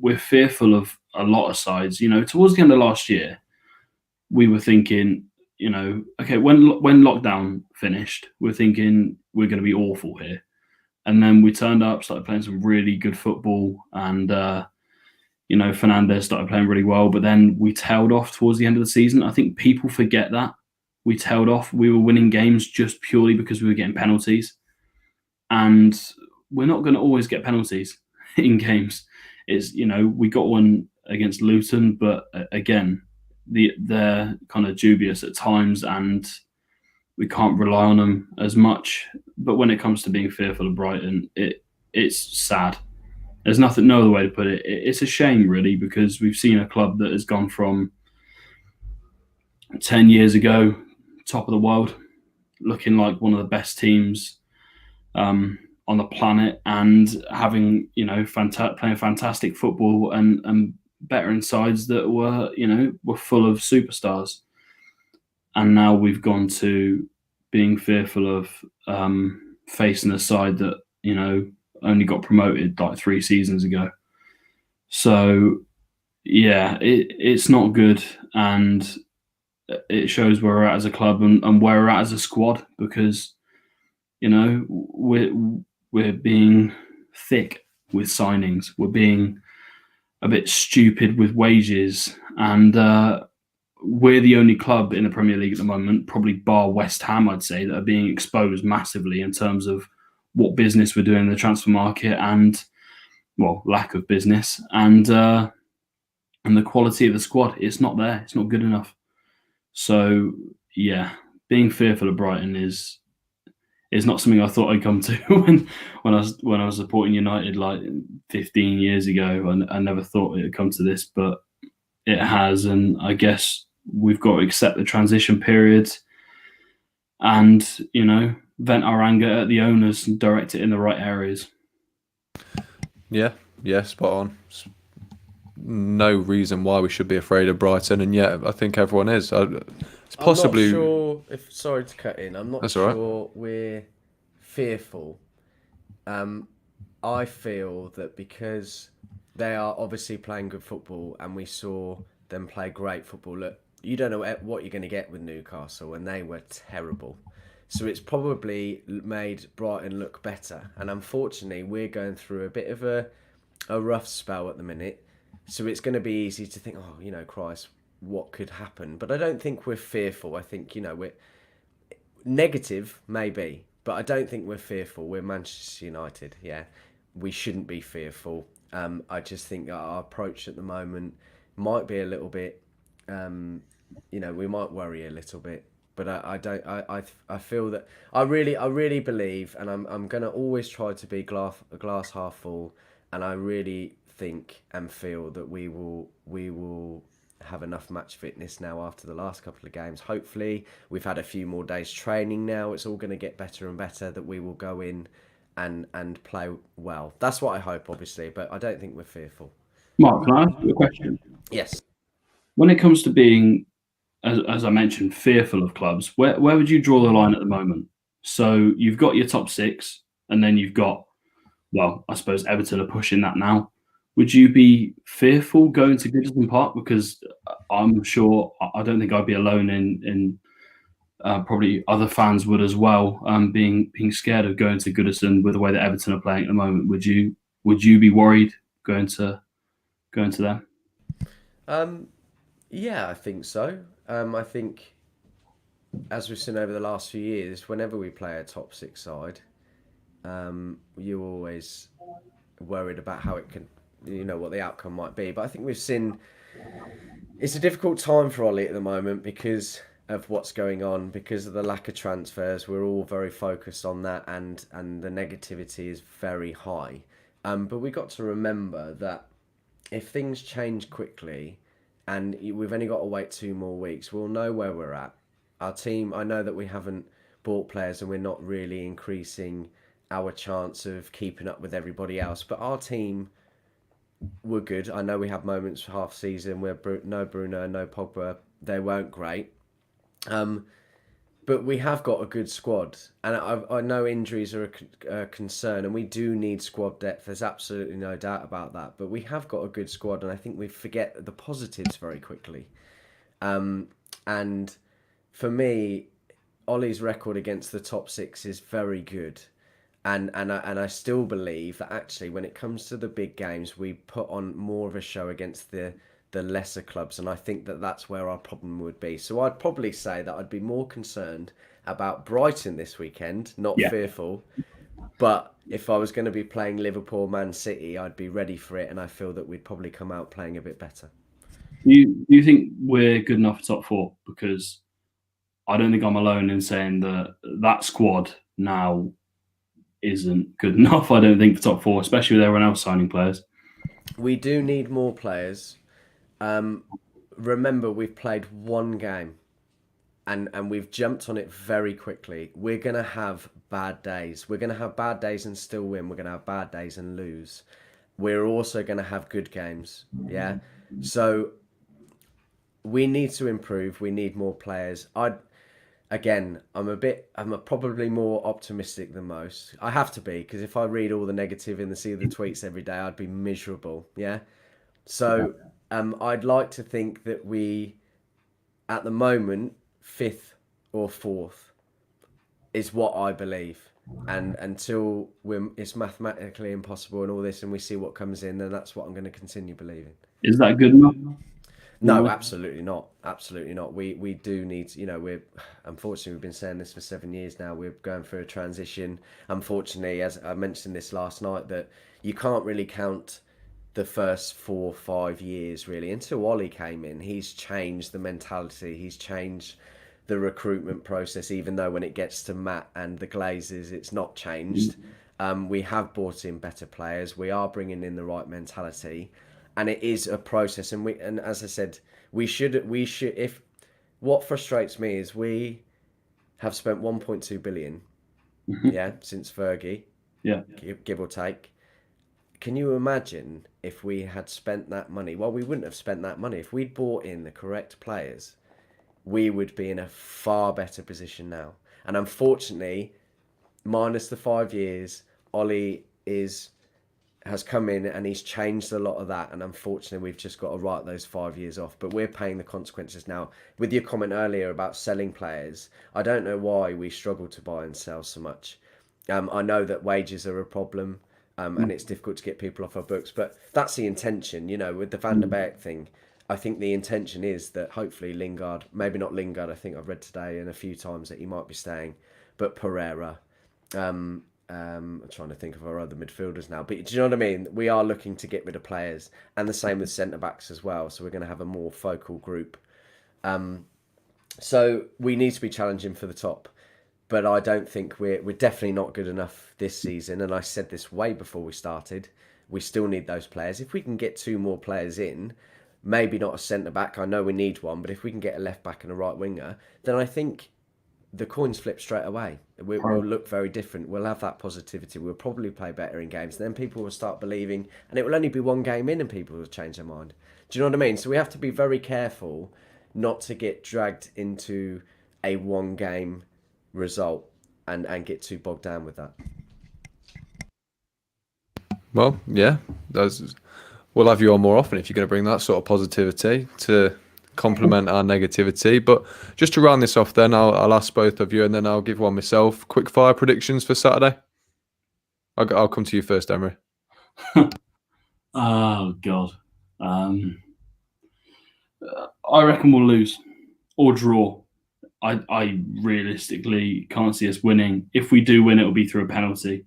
Speaker 2: We're fearful of a lot of sides. Towards the end of last year, we were thinking, okay, when lockdown finished, we're thinking we're going to be awful here. And then we turned up, started playing some really good football, and Fernandes started playing really well. But then we tailed off towards the end of the season. I think people forget that we tailed off. We were winning games just purely because we were getting penalties, and we're not going to always get penalties in games. We got one against Luton, but again, they're kind of dubious at times, and we can't rely on them as much. But when it comes to being fearful of Brighton, it's sad. There's no other way to put it. It's a shame, really, because we've seen a club that has gone from 10 years ago, top of the world, looking like one of the best teams on the planet, and having playing fantastic football and better sides that were full of superstars. And now we've gone to being fearful of facing a side that only got promoted like 3 seasons ago. So yeah, it's not good, and it shows where we're at as a club and where we're at as a squad, because we're being thick with signings. We're being a bit stupid with wages, and we're the only club in the Premier League at the moment, probably bar West Ham, I'd say, that are being exposed massively in terms of what business we're doing in the transfer market, and lack of business, and the quality of the squad. It's not there. It's not good enough. So yeah, being fearful of Brighton is not something I thought I'd come to when I was supporting United like 15 years ago. I never thought it would come to this, but it has, and I guess we've got to accept the transition period and vent our anger at the owners and direct it in the right areas. Yeah,
Speaker 1: spot on. No reason why we should be afraid of Brighton, and yet I think everyone is. It's possibly.
Speaker 3: I'm not sure if. Sorry to cut in. I'm not
Speaker 1: That's
Speaker 3: sure
Speaker 1: all right.
Speaker 3: We're fearful. I feel that because they are obviously playing good football, and we saw them play great football. Look, you don't know what you're going to get with Newcastle, and they were terrible. So it's probably made Brighton look better. And unfortunately, we're going through a bit of a rough spell at the minute. So it's going to be easy to think, Christ, what could happen? But I don't think we're fearful. I think, we're negative, maybe. But I don't think we're fearful. We're Manchester United, yeah. We shouldn't be fearful. I just think that our approach at the moment might be a little bit, we might worry a little bit. But I feel that I really believe, and I'm going to always try to be glass half full, and I really think and feel that we will have enough match fitness now after the last couple of games. Hopefully, we've had a few more days training now. It's all going to get better and better, that we will go in and play well. That's what I hope, obviously, but I don't think we're fearful.
Speaker 2: Mark, can I ask you a question?
Speaker 3: Yes.
Speaker 2: When it comes to being, as I mentioned, fearful of clubs, where would you draw the line at the moment? So you've got your top 6, and then you've got, I suppose Everton are pushing that now. Would you be fearful going to Goodison Park? Because I'm sure I don't think I'd be alone in probably other fans would as well, being scared of going to Goodison with the way that Everton are playing at the moment. Would you be worried going to them?
Speaker 3: Yeah, I think so. I think, as we've seen over the last few years, whenever we play a top six side, you're always worried about how it can, what the outcome might be. But I think we've seen it's a difficult time for Ollie at the moment because of what's going on, because of the lack of transfers. We're all very focused on that, and the negativity is very high. But we got to remember that if things change quickly, and we've only got to wait 2 more weeks, we'll know where we're at. Our team, I know that we haven't bought players and we're not really increasing our chance of keeping up with everybody else, but our team were good. I know we had moments half season where no Bruno, no Pogba, they weren't great. But we have got a good squad, and I know injuries are a concern, and we do need squad depth. There's absolutely no doubt about that. But we have got a good squad, and I think we forget the positives very quickly. And for me, Ollie's record against the top six is very good, and I still believe that actually when it comes to the big games, we put on more of a show against the lesser clubs, and I think that that's where our problem would be. So I'd probably say that I'd be more concerned about Brighton this weekend, not fearful. But if I was going to be playing Liverpool, Man City, I'd be ready for it, and I feel that we'd probably come out playing a bit better.
Speaker 2: Do you think we're good enough for top 4? Because I don't think I'm alone in saying that squad now isn't good enough, I don't think, for top 4, especially with everyone else signing players.
Speaker 3: We do need more players. Remember, we've played 1 game and we've jumped on it very quickly. We're going to have bad days. We're going to have bad days and still win. We're going to have bad days and lose. We're also going to have good games. Yeah. So we need to improve. We need more players. I'm probably more optimistic than most. I have to be, because if I read all the negative and see the tweets every day, I'd be miserable. Yeah. So I'd like to think that we, at the moment, 5th or 4th is what I believe. And until it's mathematically impossible and all this, and we see what comes in, then that's what I'm going to continue believing.
Speaker 2: Is that good enough?
Speaker 3: No, absolutely not. Absolutely not. We do need, unfortunately, we've been saying this for 7 years now. We're going through a transition. Unfortunately, as I mentioned this last night, that you can't really count the first 4 or 5 years really until Ollie came in. He's changed the mentality. He's changed the recruitment process, even though when it gets to Matt and the Glazers, it's not changed. We have brought in better players. We are bringing in the right mentality. And it is a process, and as I said, we should. If what frustrates me is we have spent 1.2 billion, since Fergie, give or take. Can you imagine if we had spent that money? Well, we wouldn't have spent that money if we'd bought in the correct players. We would be in a far better position now. And unfortunately, minus the 5 years, Ollie has come in and he's changed a lot of that, and unfortunately we've just got to write those 5 years off, but we're paying the consequences now. With your comment earlier about selling players, I don't know why we struggle to buy and sell so much. I know that wages are a problem, and it's difficult to get people off our books, but that's the intention, with the Van der Beek thing. I think the intention is that hopefully Lingard, maybe not Lingard, I think I've read today and a few times that he might be staying, but Pereira, I'm trying to think of our other midfielders now, but do you know what I mean? We are looking to get rid of players, and the same with centre-backs as well, so we're going to have a more focal group. So we need to be challenging for the top, but I don't think we're definitely not good enough this season, and I said this way before we started. We still need those players. If we can get 2 more players in, maybe not a centre-back, I know we need one, but if we can get a left-back and a right winger, then I think the coins flip straight away. We'll look very different. We'll have that positivity. We'll probably play better in games. And then people will start believing, and it will only be 1 game in and people will change their mind. Do you know what I mean? So we have to be very careful not to get dragged into a 1 game result and get too bogged down with that.
Speaker 1: Well, yeah, we'll have you on more often if you're going to bring that sort of positivity to complement our negativity. But just to round this off, then I'll ask both of you, and then I'll give one myself. Quick fire predictions for Saturday. I'll come to you first, Emery.
Speaker 2: Oh God, I reckon we'll lose or draw. I realistically can't see us winning. If we do win, it will be through a penalty.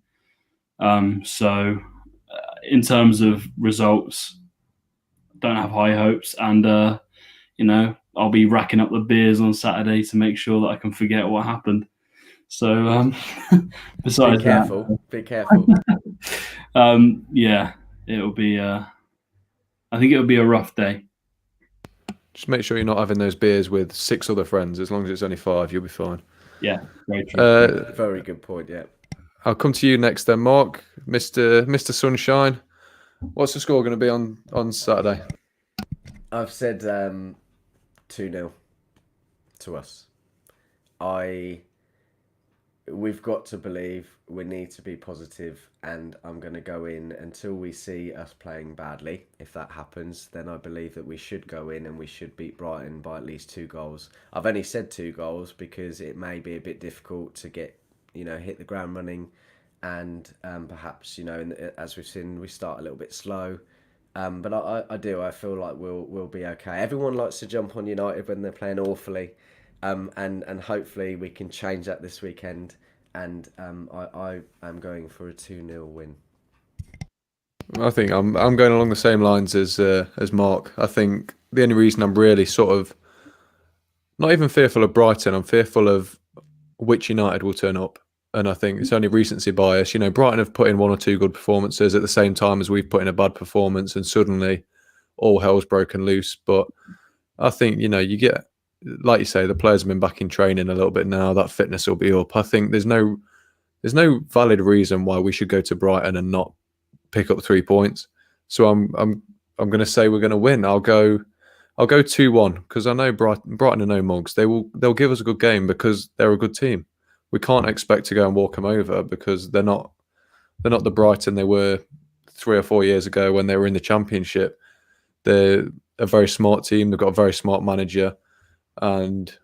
Speaker 2: So, in terms of results, don't have high hopes, and I'll be racking up the beers on Saturday to make sure that I can forget what happened. So, besides
Speaker 3: Be careful. Be careful.
Speaker 2: yeah, it'll be. I think it'll be a rough day.
Speaker 1: Just make sure you're not having those beers with 6 other friends. As long as it's only 5, you'll be fine.
Speaker 2: Yeah, very true.
Speaker 3: Very good point. Yeah.
Speaker 1: I'll come to you next then, Mark. Mr. Sunshine. What's the score going to be on Saturday?
Speaker 3: I've said 2-0 to us. We've got to believe, we need to be positive, and I'm going to go in until we see us playing badly. If that happens, then I believe that we should go in and we should beat Brighton by at least 2 goals. I've only said 2 goals because it may be a bit difficult to get, hit the ground running, and perhaps, as we've seen, we start a little bit slow. But I feel like we'll be okay. Everyone likes to jump on United when they're playing awfully. And hopefully we can change that this weekend. And I am going for a 2-0 win.
Speaker 1: I think I'm going along the same lines as Mark. I think the only reason I'm really sort of not even fearful of Brighton, I'm fearful of which United will turn up. And I think it's only recency bias. Brighton have put in 1 or 2 good performances at the same time as we've put in a bad performance, and suddenly all hell's broken loose. But I think, you get, like you say, the players have been back in training a little bit now. That fitness will be up. I think there's no valid reason why we should go to Brighton and not pick up 3 points. So I'm going to say we're going to win. I'll go 2-1 because I know Brighton are no mugs. They'll give us a good game because they're a good team. We can't expect to go and walk them over because they're not the Brighton they were 3 or 4 years ago when they were in the Championship. They're a very smart team. They've got a very smart manager. And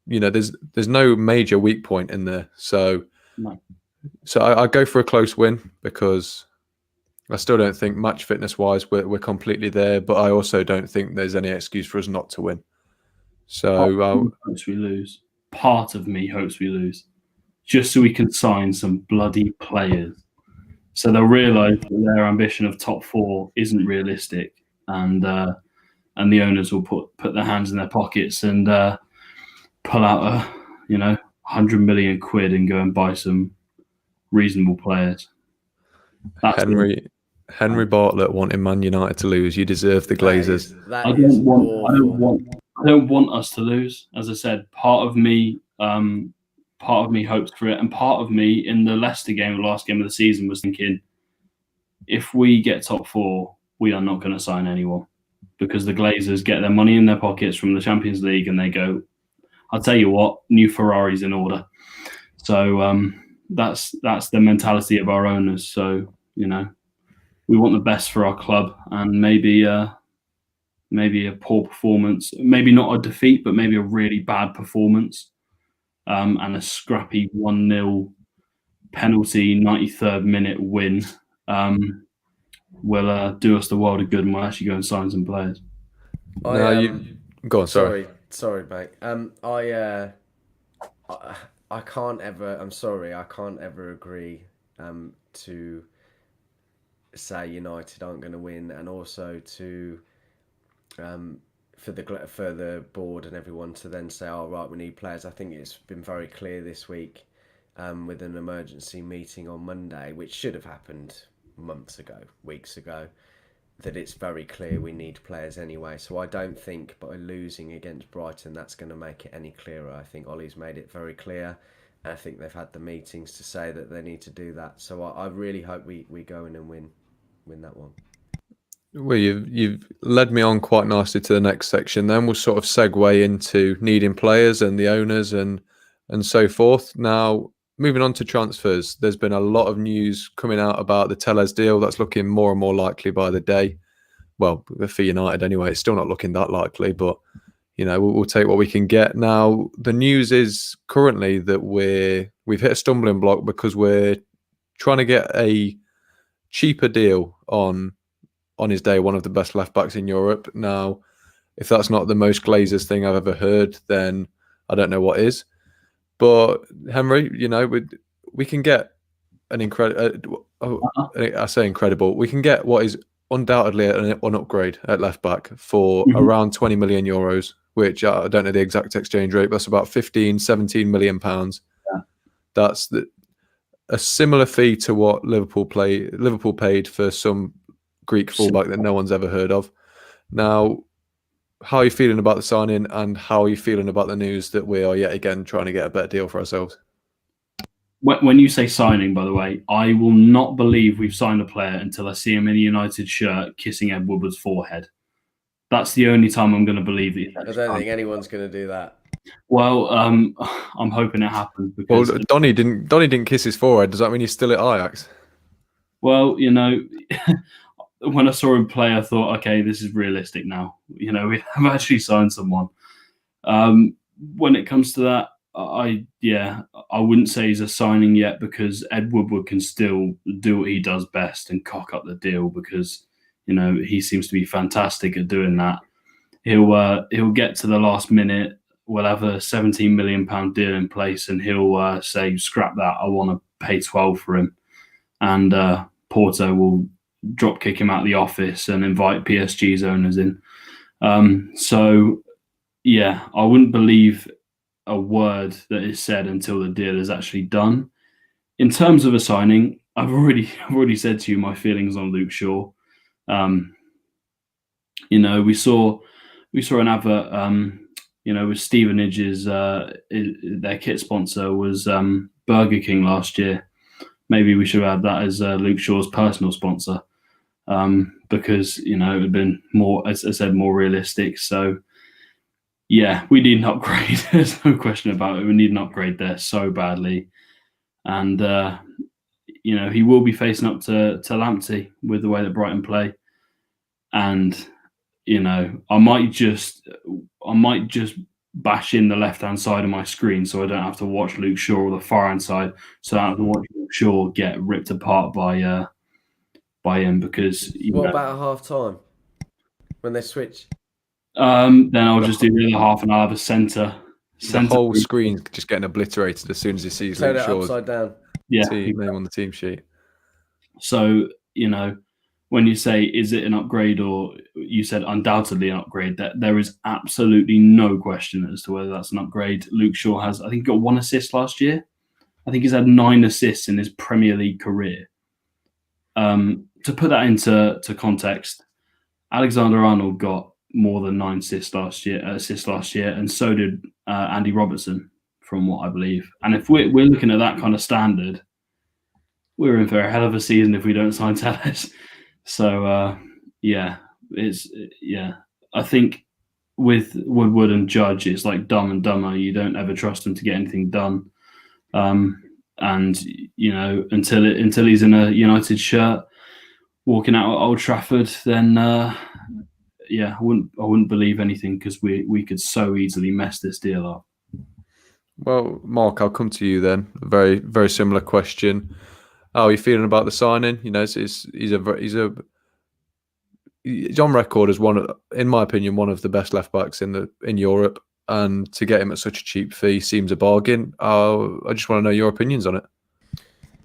Speaker 1: there's no major weak point in there, so I go for a close win because I still don't think match fitness wise we're completely there, but I also don't think there's any excuse for us not to win. So
Speaker 2: hopes we lose. Part of me hopes we lose, just so we can sign some bloody players, so they'll realise that their ambition of top 4 isn't realistic, and the owners will put their hands in their pockets and pull out 100 million quid and go and buy some reasonable players.
Speaker 1: Henry Bartlett wanting Man United to lose. You deserve the Glazers.
Speaker 2: I don't want us to lose. As I said, part of me hopes for it, and part of me in the Leicester game, the last game of the season, was thinking, if we get top 4, we are not going to sign anyone. Because the Glazers get their money in their pockets from the Champions League and they go, I'll tell you what, new Ferrari's in order. So that's the mentality of our owners. So, we want the best for our club, and maybe a poor performance, maybe not a defeat, but maybe a really bad performance, and a scrappy 1-0 penalty 93rd minute win will do us the world of good, and we'll actually go and sign some players.
Speaker 1: Go on. Sorry,
Speaker 3: mate. I can't ever. I'm sorry. I can't ever agree to say United aren't going to win, and also to for the board and everyone to then say, "Oh right, we need players." I think it's been very clear this week with an emergency meeting on Monday, which should have happened weeks ago, that it's very clear we need players anyway. So I don't think by losing against Brighton that's going to make it any clearer. I think Ollie's made it very clear, and I think they've had the meetings to say that they need to do that. So I really hope we go in and win that one.
Speaker 1: Well, you've led me on quite nicely to the next section. Then we'll sort of segue into needing players and the owners and so forth. Now, moving on to transfers, there's been a lot of news coming out about the Tellez deal. That's looking more and more likely by the day. Well, for United anyway, it's still not looking that likely, but we'll take what we can get. Now, the news is currently that we've hit a stumbling block because we're trying to get a cheaper deal on his day, one of the best left backs in Europe. Now, if that's not the most Glazers thing I've ever heard, then I don't know what is. But Henry, we can get an incredible. I say incredible. We can get what is undoubtedly an upgrade at left back for around 20 million euros, which I don't know the exact exchange rate. But that's about 17 million pounds.
Speaker 2: Yeah.
Speaker 1: That's a similar fee to what Liverpool paid for some Greek fullback that no one's ever heard of. Now, how are you feeling about the signing, and how are you feeling about the news that we are yet again trying to get a better deal for ourselves?
Speaker 2: When you say signing, by the way, I will not believe we've signed a player until I see him in a United shirt kissing Ed Woodward's forehead. That's the only time I'm going to believe it.
Speaker 3: I don't think anyone's going to do that.
Speaker 2: Well, I'm hoping it happens. Because
Speaker 1: Donny didn't kiss his forehead. Does that mean he's still at Ajax?
Speaker 2: Well, when I saw him play, I thought, okay, this is realistic now. We have actually signed someone. When it comes to that, I wouldn't say he's a signing yet, because Ed Woodward can still do what he does best and cock up the deal, because he seems to be fantastic at doing that. He'll get to the last minute. We'll have a 17 million pound deal in place, and he'll say, scrap that, I want to pay 12 for him, and Porto will drop kick him out of the office and invite PSG's owners in. So yeah, I wouldn't believe a word that is said until the deal is actually done. In terms of a signing, I've already said to you my feelings on Luke Shaw. We saw an advert. With Stevenage's their kit sponsor was Burger King last year. Maybe we should add that as Luke Shaw's personal sponsor, because it would have been more, as I said, more realistic. So yeah, we need an upgrade. There's no question about it. We need an upgrade there so badly, and he will be facing up to Lamptey with the way that Brighton play, and I might just bash in the left-hand side of my screen so I don't have to watch Luke Shaw, or the far-hand side, so I don't have to watch Luke Shaw get ripped apart by him, because...
Speaker 3: What about at half-time, when they switch?
Speaker 2: Then I'll just do the other half, and I'll have a centre.
Speaker 1: The whole screen just getting obliterated as soon as he sees Luke Shaw's
Speaker 3: upside down.
Speaker 1: name on the team sheet.
Speaker 2: So, when you say, is it an upgrade, or you said undoubtedly an upgrade, that there is absolutely no question as to whether that's an upgrade. Luke Shaw has, I think, got 1 assist last year. I think he's had 9 assists in his Premier League career. To put that into context, Alexander-Arnold got more than 9 assists last year, and so did Andy Robertson, from what I believe. And if we're looking at that kind of standard, we're in for a hell of a season if we don't sign Tellez. So I think with Woodward and Judge, it's like Dumb and Dumber. You don't ever trust them to get anything done, and until he's in a United shirt walking out at Old Trafford, then I wouldn't believe anything, because we could so easily mess this deal up.
Speaker 1: Well, Mark, I'll come to you then. A very, very similar question. How are you feeling about the signing? He's on record as in my opinion, one of the best left backs in Europe, and to get him at such a cheap fee seems a bargain. I just want to know your opinions on it.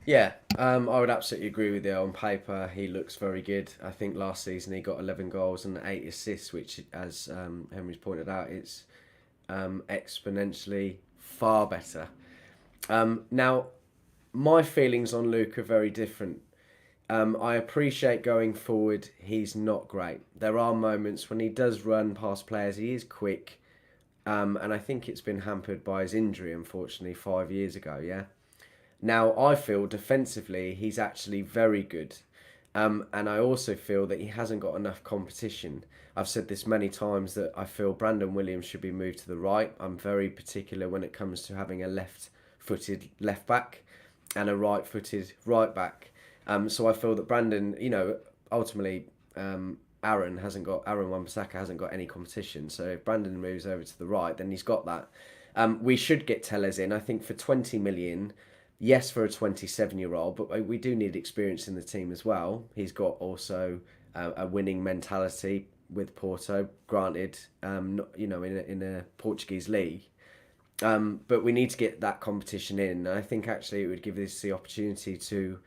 Speaker 3: Yeah, I would absolutely agree with you. On paper, he looks very good. I think last season he got 11 goals and 8 assists, which, as Henry's pointed out, it's exponentially far better. Now, my feelings on Luke are very different. I appreciate going forward, he's not great. There are moments when he does run past players, he is quick, and I think it's been hampered by his injury, unfortunately, 5 years ago, yeah? Now, I feel defensively he's actually very good, and I also feel that he hasn't got enough competition. I've said this many times that I feel Brandon Williams should be moved to the right. I'm very particular when it comes to having a left left-footed left back and a right-footed right back. So I feel that Brandon, ultimately, Aaron Wan-Bissaka hasn't got any competition. So if Brandon moves over to the right, then he's got that. We should get Tellez in. I think for 20 million, yes, for a 27-year-old, but we do need experience in the team as well. He's got also a winning mentality with Porto, granted, in a Portuguese league. But we need to get that competition in. I think actually it would give us the opportunity to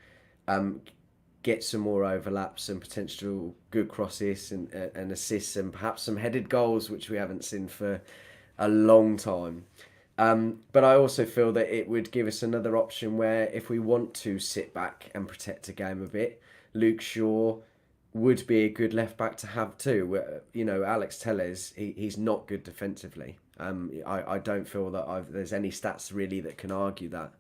Speaker 3: get some more overlaps and potential good crosses and assists and perhaps some headed goals, which we haven't seen for a long time. But I also feel that it would give us another option where if we want to sit back and protect a game a bit, Luke Shaw would be a good left back to have too. Alex Tellez, he's not good defensively. I don't feel that there's any stats really that can argue that.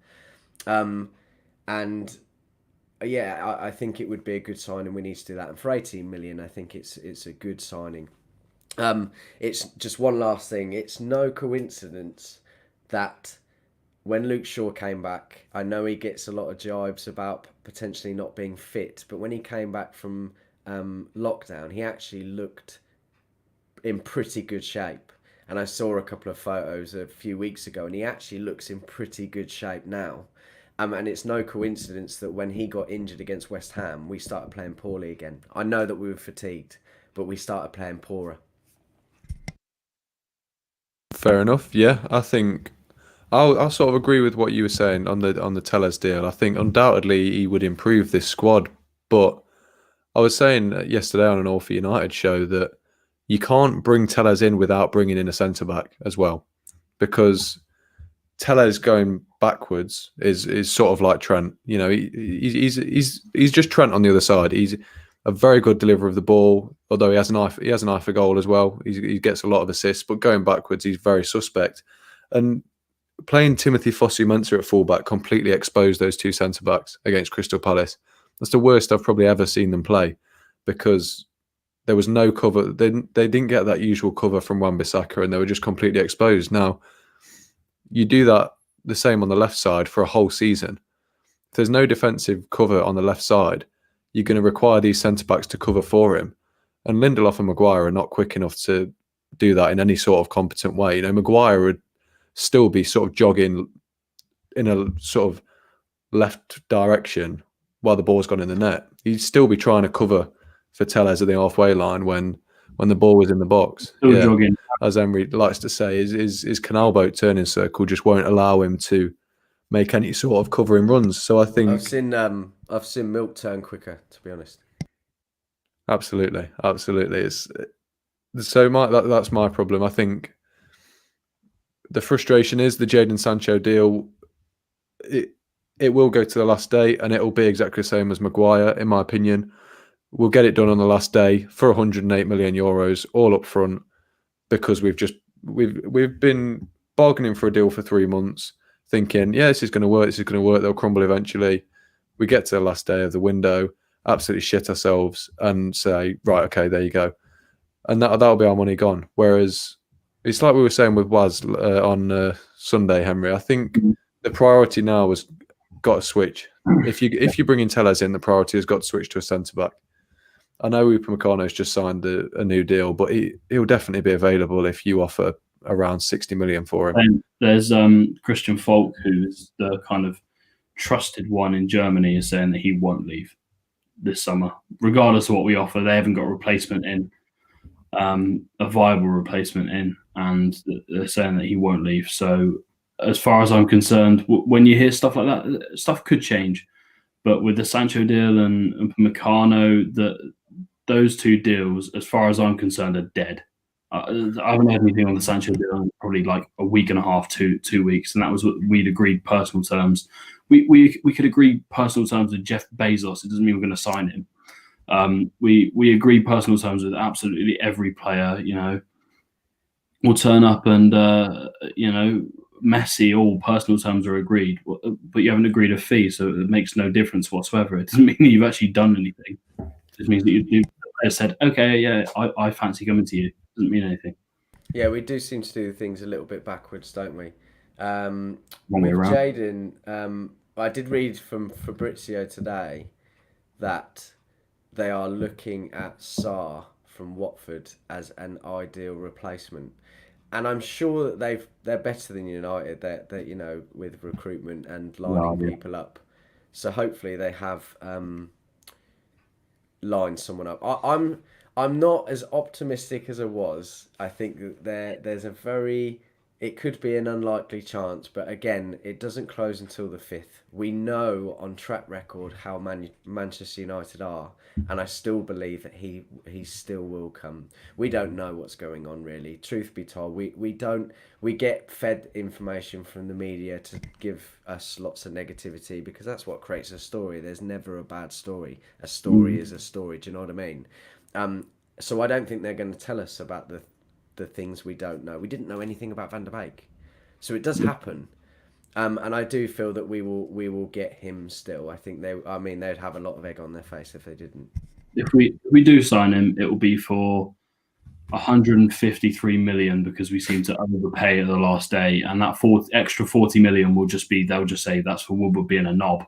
Speaker 3: I think it would be a good signing. We need to do that. And for 18 million, I think it's a good signing. It's just one last thing. It's no coincidence that when Luke Shaw came back, I know he gets a lot of jibes about potentially not being fit, but when he came back from lockdown, he actually looked in pretty good shape. And I saw a couple of photos a few weeks ago, and he actually looks in pretty good shape now. And it's no coincidence that when he got injured against West Ham, we started playing poorly again. I know that we were fatigued, but we started playing poorer.
Speaker 1: Fair enough. Yeah, I think I'll sort of agree with what you were saying on the Tellez deal. I think undoubtedly he would improve this squad, but I was saying yesterday on an All for United show that you can't bring Tellez in without bringing in a centre back as well, because Tellez going backwards is sort of like Trent. He's just Trent on the other side. He's a very good deliverer of the ball, although he has an eye for goal as well. He gets a lot of assists, but going backwards, he's very suspect. And playing Timothy Fosu-Mensah at fullback completely exposed those two centre backs against Crystal Palace. That's the worst I've probably ever seen them play, because there was no cover. They didn't get that usual cover from Wan-Bissaka, and they were just completely exposed. Now, you do that the same on the left side for a whole season. If there's no defensive cover on the left side, you're going to require these centre-backs to cover for him. And Lindelof and Maguire are not quick enough to do that in any sort of competent way. Maguire would still be sort of jogging in a sort of left direction while the ball's gone in the net. He'd still be trying to cover for Tellez at the halfway line when the ball was in the box.
Speaker 2: Still jogging.
Speaker 1: As Emery likes to say, his canal boat turning circle just won't allow him to make any sort of covering runs. So I think
Speaker 3: I've seen Milk turn quicker, to be honest.
Speaker 1: Absolutely. That's my problem. I think the frustration is the Jadon Sancho deal. It will go to the last day, and it will be exactly the same as Maguire, in my opinion. We'll get it done on the last day for 108 million euros, all up front, because we've been bargaining for a deal for 3 months, thinking, yeah, this is going to work. They'll crumble eventually. We get to the last day of the window, absolutely shit ourselves, and say, right, okay, there you go, and that'll be our money gone. Whereas it's like we were saying with Waz on Sunday, Henry. I think the priority now has got to switch. If you bring in Tellez in, the priority has got to switch to a centre back. I know Upamecano's just signed a new deal, but he'll definitely be available if you offer around 60 million for him.
Speaker 2: And there's Christian Falk, who's the kind of trusted one in Germany, is saying that he won't leave this summer, regardless of what we offer. They haven't got a replacement in, a viable replacement in, and they're saying that he won't leave. So, as far as I'm concerned, when you hear stuff like that, stuff could change. But with the Sancho deal and Upamecano, those two deals, as far as I'm concerned, are dead. I haven't heard anything on the Sancho deal in probably like a week and a half, 2 weeks, and that was what we'd agreed personal terms. We could agree personal terms with Jeff Bezos. It doesn't mean we're going to sign him. We agreed personal terms with absolutely every player. Will turn up and Messi. All personal terms are agreed, but you haven't agreed a fee, so it makes no difference whatsoever. It doesn't mean that you've actually done anything. It just means that the player said, "Okay, yeah, I fancy coming to you." Doesn't mean anything.
Speaker 3: Yeah, we do seem to do things a little bit backwards, don't we?
Speaker 2: Wrong
Speaker 3: With
Speaker 2: way around.
Speaker 3: Jaden, I did read from Fabrizio today that they are looking at Sarr from Watford as an ideal replacement. And I'm sure that they're better than United. That you know, with recruitment and lining
Speaker 2: Yeah.
Speaker 3: people up. So hopefully they have lined someone up. I'm not as optimistic as I was. I think that there's a very, it could be an unlikely chance, but again, it doesn't close until the 5th. We know on track record how Manchester United are, and I still believe that he still will come. We don't know what's going on really. Truth be told, we get fed information from the media to give us lots of negativity because that's what creates a story. There's never a bad story. A story is a story. Do you know what I mean? So I don't think they're going to tell us about the things we don't know. We didn't know anything about Van der Beek, so it does happen. And I do feel that we will get him still. I think they'd have a lot of egg on their face if they didn't.
Speaker 2: If we do sign him, it will be for 153 million because we seem to overpay at the last day, and that extra 40 million will just be, they'll just say that's for Woodward being a knob.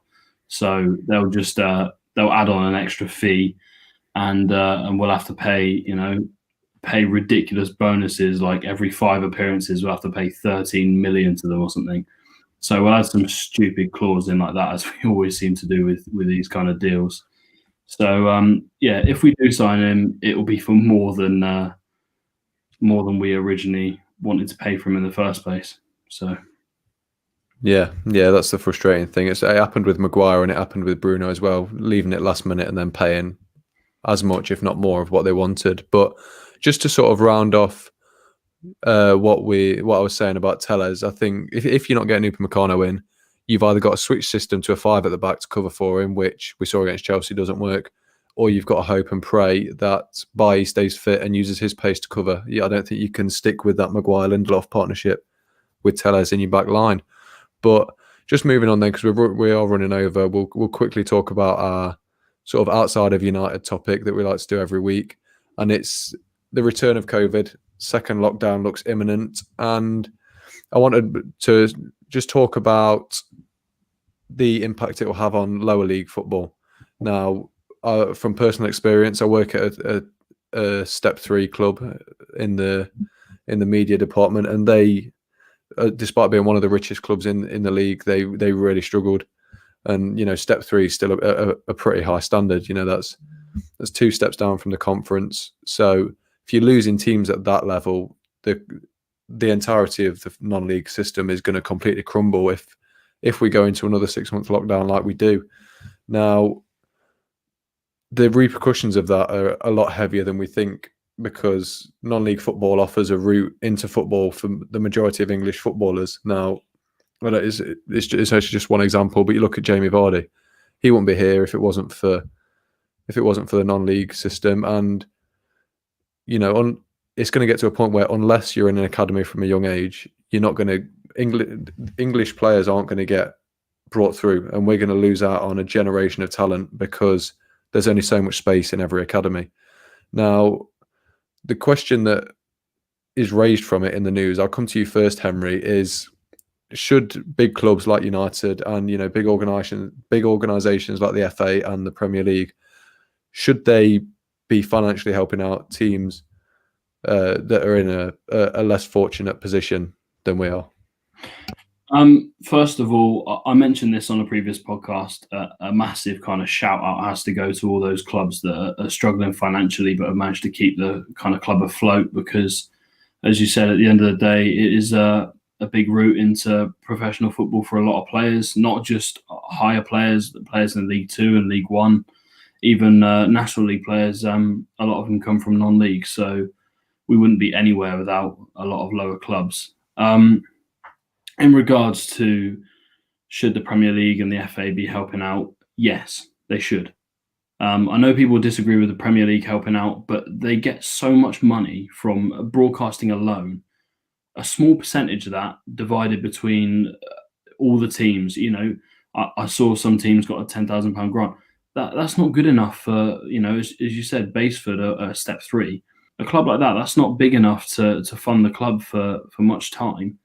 Speaker 2: So they'll just they'll add on an extra fee, and we'll have to pay ridiculous bonuses, like every 5 appearances we'll have to pay 13 million to them or something. So we'll add some stupid clause in like that, as we always seem to do with these kind of deals. So if we do sign him, it will be for more than we originally wanted to pay for him in the first place. So
Speaker 1: yeah, that's the frustrating thing. It happened with Maguire and it happened with Bruno as well, leaving it last minute and then paying as much, if not more, of what they wanted. But just to sort of round off what I was saying about Tellez, I think if you're not getting Upamecano in, you've either got to switch system to a 5 at the back to cover for him, which we saw against Chelsea doesn't work, or you've got to hope and pray that Bailly stays fit and uses his pace to cover. Yeah, I don't think you can stick with that Maguire-Lindelof partnership with Tellez in your back line. But just moving on then, because we are running over, we'll quickly talk about our sort of outside of United topic that we like to do every week, and it's the return of COVID. Second lockdown looks imminent, and I wanted to just talk about the impact it will have on lower league football. Now, from personal experience, I work at a Step 3 club in the media department, and they, despite being one of the richest clubs in the league, they really struggled. And Step 3 is still a pretty high standard. That's 2 steps down from the conference. So if you're losing teams at that level, the entirety of the non-league system is going to completely crumble if we go into another 6-month lockdown like we do. Now, the repercussions of that are a lot heavier than we think, because non-league football offers a route into football for the majority of English footballers. Now, it's actually just one example, but you look at Jamie Vardy, he wouldn't be here if it wasn't for the non-league system. And it's going to get to a point where, unless you're in an academy from a young age, you're not going to English players aren't going to get brought through, and we're going to lose out on a generation of talent because there's only so much space in every academy. Now, the question that is raised from it in the news, I'll come to you first, Henry, is should big clubs like United and big organisations like the FA and the Premier League, should they be financially helping out teams that are in a less fortunate position than we are?
Speaker 2: First of all, I mentioned this on a previous podcast. A massive kind of shout out has to go to all those clubs that are struggling financially but have managed to keep the kind of club afloat, because, as you said, at the end of the day, it is a big route into professional football for a lot of players, not just higher players in League 2 and League 1, even National League players. A lot of them come from non-league, so we wouldn't be anywhere without a lot of lower clubs. In regards to should the Premier League and the FA be helping out, yes, they should. I know people disagree with the Premier League helping out, but they get so much money from broadcasting alone. A small percentage of that divided between all the teams. I saw some teams got a £10,000 grant. That's not good enough for, as you said, Baseford, Step 3. A club like that's not big enough to fund the club for much time.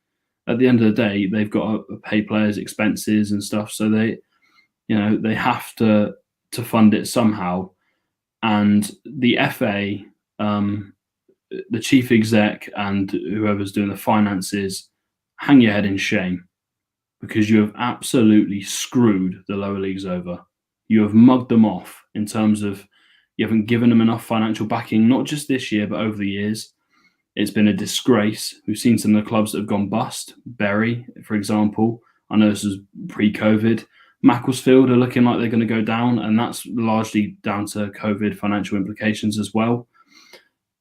Speaker 2: at the end of the day, they've got to pay players' expenses and stuff. So they have to fund it somehow. And the FA, the chief exec, and whoever's doing the finances, hang your head in shame, because you have absolutely screwed the lower leagues over. You have mugged them off in terms of you haven't given them enough financial backing, not just this year, but over the years. It's been a disgrace. We've seen some of the clubs that have gone bust. Bury, for example. I know this was pre-COVID. Macclesfield are looking like they're going to go down, and that's largely down to COVID financial implications as well.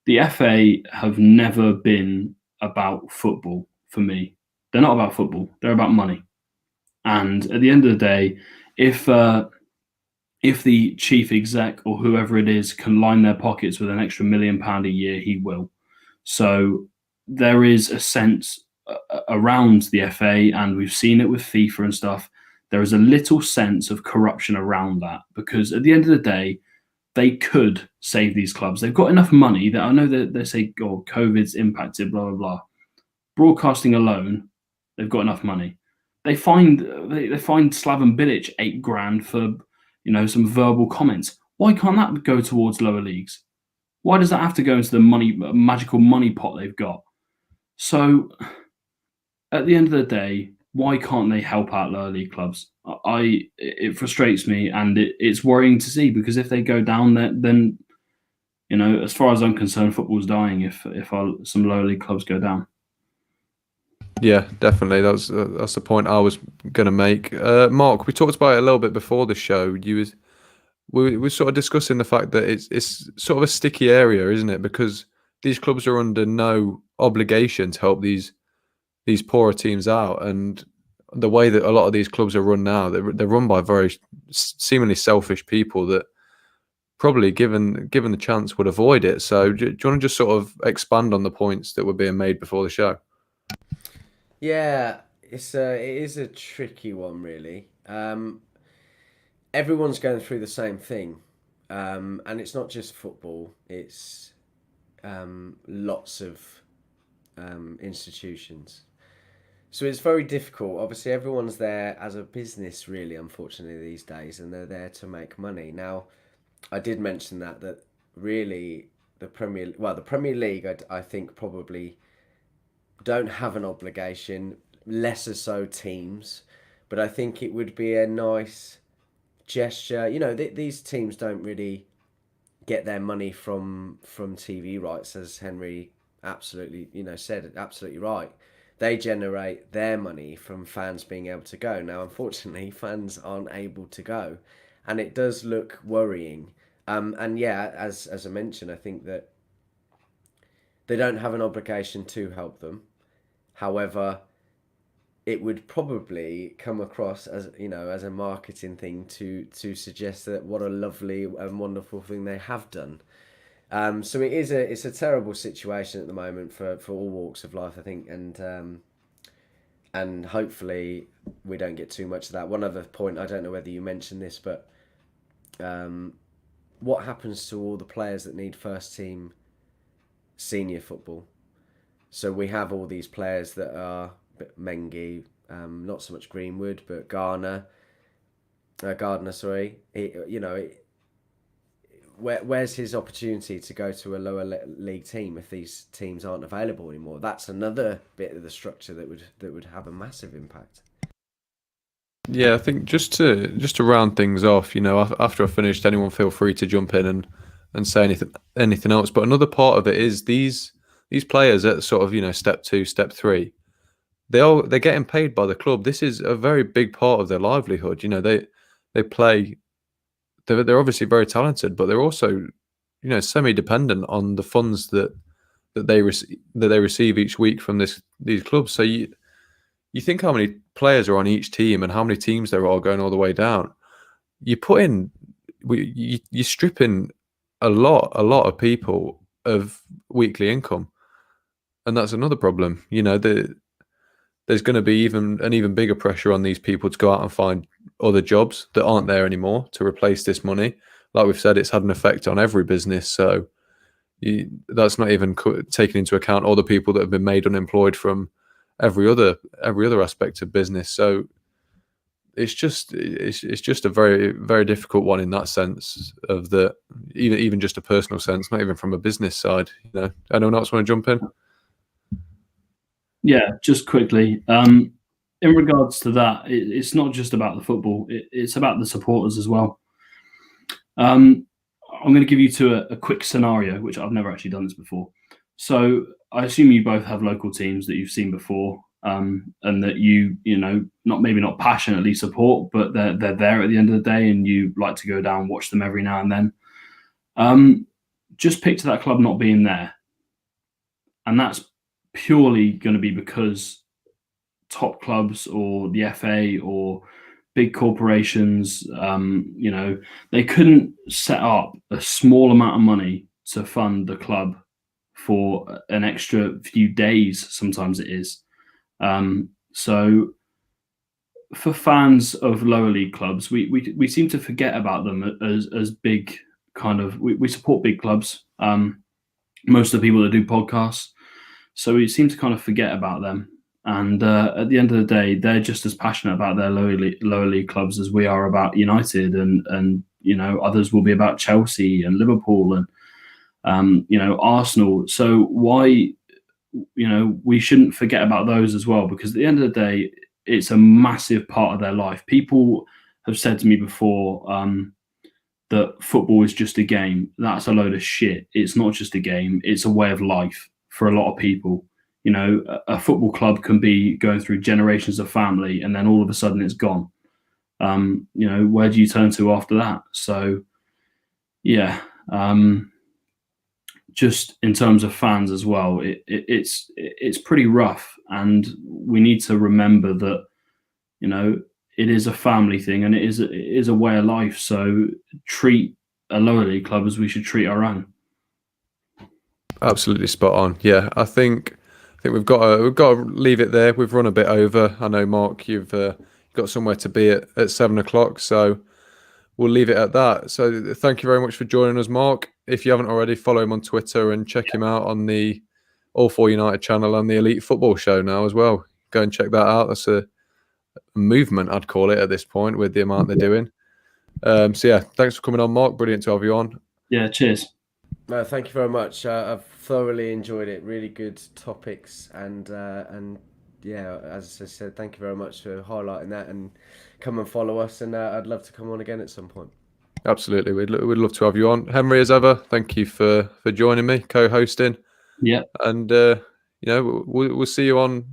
Speaker 2: The FA have never been about football for me. They're not about football. They're about money. And at the end of the day, if the chief exec or whoever it is can line their pockets with an extra £1 million a year, he will. So there is a sense around the FA, and we've seen it with FIFA and stuff. There is a little sense of corruption around that, because at the end of the day, they could save these clubs. They've got enough money that I know that they say, "Oh, COVID's impacted, blah blah blah." Broadcasting alone, they've got enough money. They find Slaven Bilic £8,000 for some verbal comments. Why can't that go towards lower leagues? Why does that have to go into the magical money pot they've got? So, at the end of the day, why can't they help out lower league clubs? It frustrates me, and it's worrying to see, because if they go down, then as far as I'm concerned, football's dying if some lower league clubs go down.
Speaker 1: Yeah, definitely. That's the point I was going to make. Mark, we talked about it a little bit before the show. We were sort of discussing the fact that it's sort of a sticky area, isn't it? Because these clubs are under no obligation to help these poorer teams out, and the way that a lot of these clubs are run now, they're run by very seemingly selfish people that probably, given the chance, would avoid it. So do you want to just sort of expand on the points that were being made before the show?
Speaker 3: Yeah, it is a tricky one, really. Everyone's going through the same thing, and it's not just football. It's lots of institutions. So it's very difficult. Obviously, everyone's there as a business, really, unfortunately, these days, and they're there to make money. Now, I did mention that really the Premier League, I think, probably don't have an obligation, lesser so teams, but I think it would be a nice gesture. These teams don't really get their money from TV rights, as Henry absolutely said, absolutely right. They generate their money from fans being able to go. Now, unfortunately, fans aren't able to go, and it does look worrying. And yeah, as I mentioned, I think that they don't have an obligation to help them. However, it would probably come across as a marketing thing to suggest that what a lovely and wonderful thing they have done. So it's a terrible situation at the moment for all walks of life, I think, and hopefully we don't get too much of that. One other point, I don't know whether you mentioned this, but what happens to all the players that need first team senior football? So we have all these players that are Mengi, not so much Greenwood, but Gardner. Where's his opportunity to go to a lower league team if these teams aren't available anymore? That's another bit of the structure that would have a massive impact.
Speaker 1: Yeah, I think just to round things off, after I finished, anyone feel free to jump in and say anything else. But another part of it is these players at sort of step 2, step 3, they're getting paid by the club. This is a very big part of their livelihood. They play. They're obviously very talented, but they're also semi-dependent on the funds that they receive each week from these clubs. So you think how many players are on each team and how many teams there are going all the way down. You strip in a lot of people of weekly income, and that's another problem. There's going to be an even bigger pressure on these people to go out and find other jobs that aren't there anymore to replace this money. Like we've said, it's had an effect on every business. So that's not even taking into account all the people that have been made unemployed from every other aspect of business. So it's just a very, very difficult one in that sense of the even just a personal sense, not even from a business side. Anyone else want to jump in?
Speaker 2: Yeah, just quickly. In regards to that, it's not just about the football; it's about the supporters as well. I'm going to give you a quick scenario, which I've never actually done this before. So I assume you both have local teams that you've seen before, and that not passionately support, but they're there at the end of the day, and you like to go down and watch them every now and then. Just picture that club not being there, and that's purely going to be because top clubs or the FA or big corporations, they couldn't set up a small amount of money to fund the club for an extra few days. Sometimes it is. So for fans of lower league clubs, we seem to forget about them as big kind of. We support big clubs. Most of the people that do podcasts. So we seem to kind of forget about them. And at the end of the day, they're just as passionate about their lower league clubs as we are about United, and others will be about Chelsea and Liverpool and Arsenal. So why we shouldn't forget about those as well, because at the end of the day, it's a massive part of their life. People have said to me before that football is just a game. That's a load of shit. It's not just a game. It's a way of life for a lot of people. A football club can be going through generations of family, and then all of a sudden it's gone. Where do you turn to after that? So, yeah, just in terms of fans as well, it's pretty rough, and we need to remember that it is a family thing, and it is a way of life. So treat a lower league club as we should treat our own.
Speaker 1: Absolutely spot on. Yeah, I think we've got to leave it there. We've run a bit over. I know, Mark, you've got somewhere to be at 7:00, so we'll leave it at that. So thank you very much for joining us, Mark. If you haven't already, follow him on Twitter and check him out on the All For United channel and the Elite Football Show now as well. Go and check that out. That's a movement, I'd call it, at this point, with the amount they're doing. So yeah, thanks for coming on, Mark. Brilliant to have you on.
Speaker 2: Yeah, cheers.
Speaker 3: No, thank you very much. I've thoroughly enjoyed it. Really good topics, and yeah, as I said, thank you very much for highlighting that. And come and follow us, and I'd love to come on again at some point.
Speaker 1: Absolutely, we'd love to have you on, Henry, as ever. Thank you for joining me, co-hosting.
Speaker 2: Yeah,
Speaker 1: and we'll see you on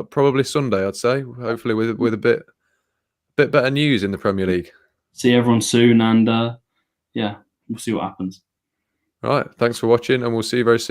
Speaker 1: probably Sunday, I'd say. Hopefully with a bit better news in the Premier League.
Speaker 2: See everyone soon, and yeah, we'll see what happens.
Speaker 1: Right, thanks for watching, and we'll see you very soon.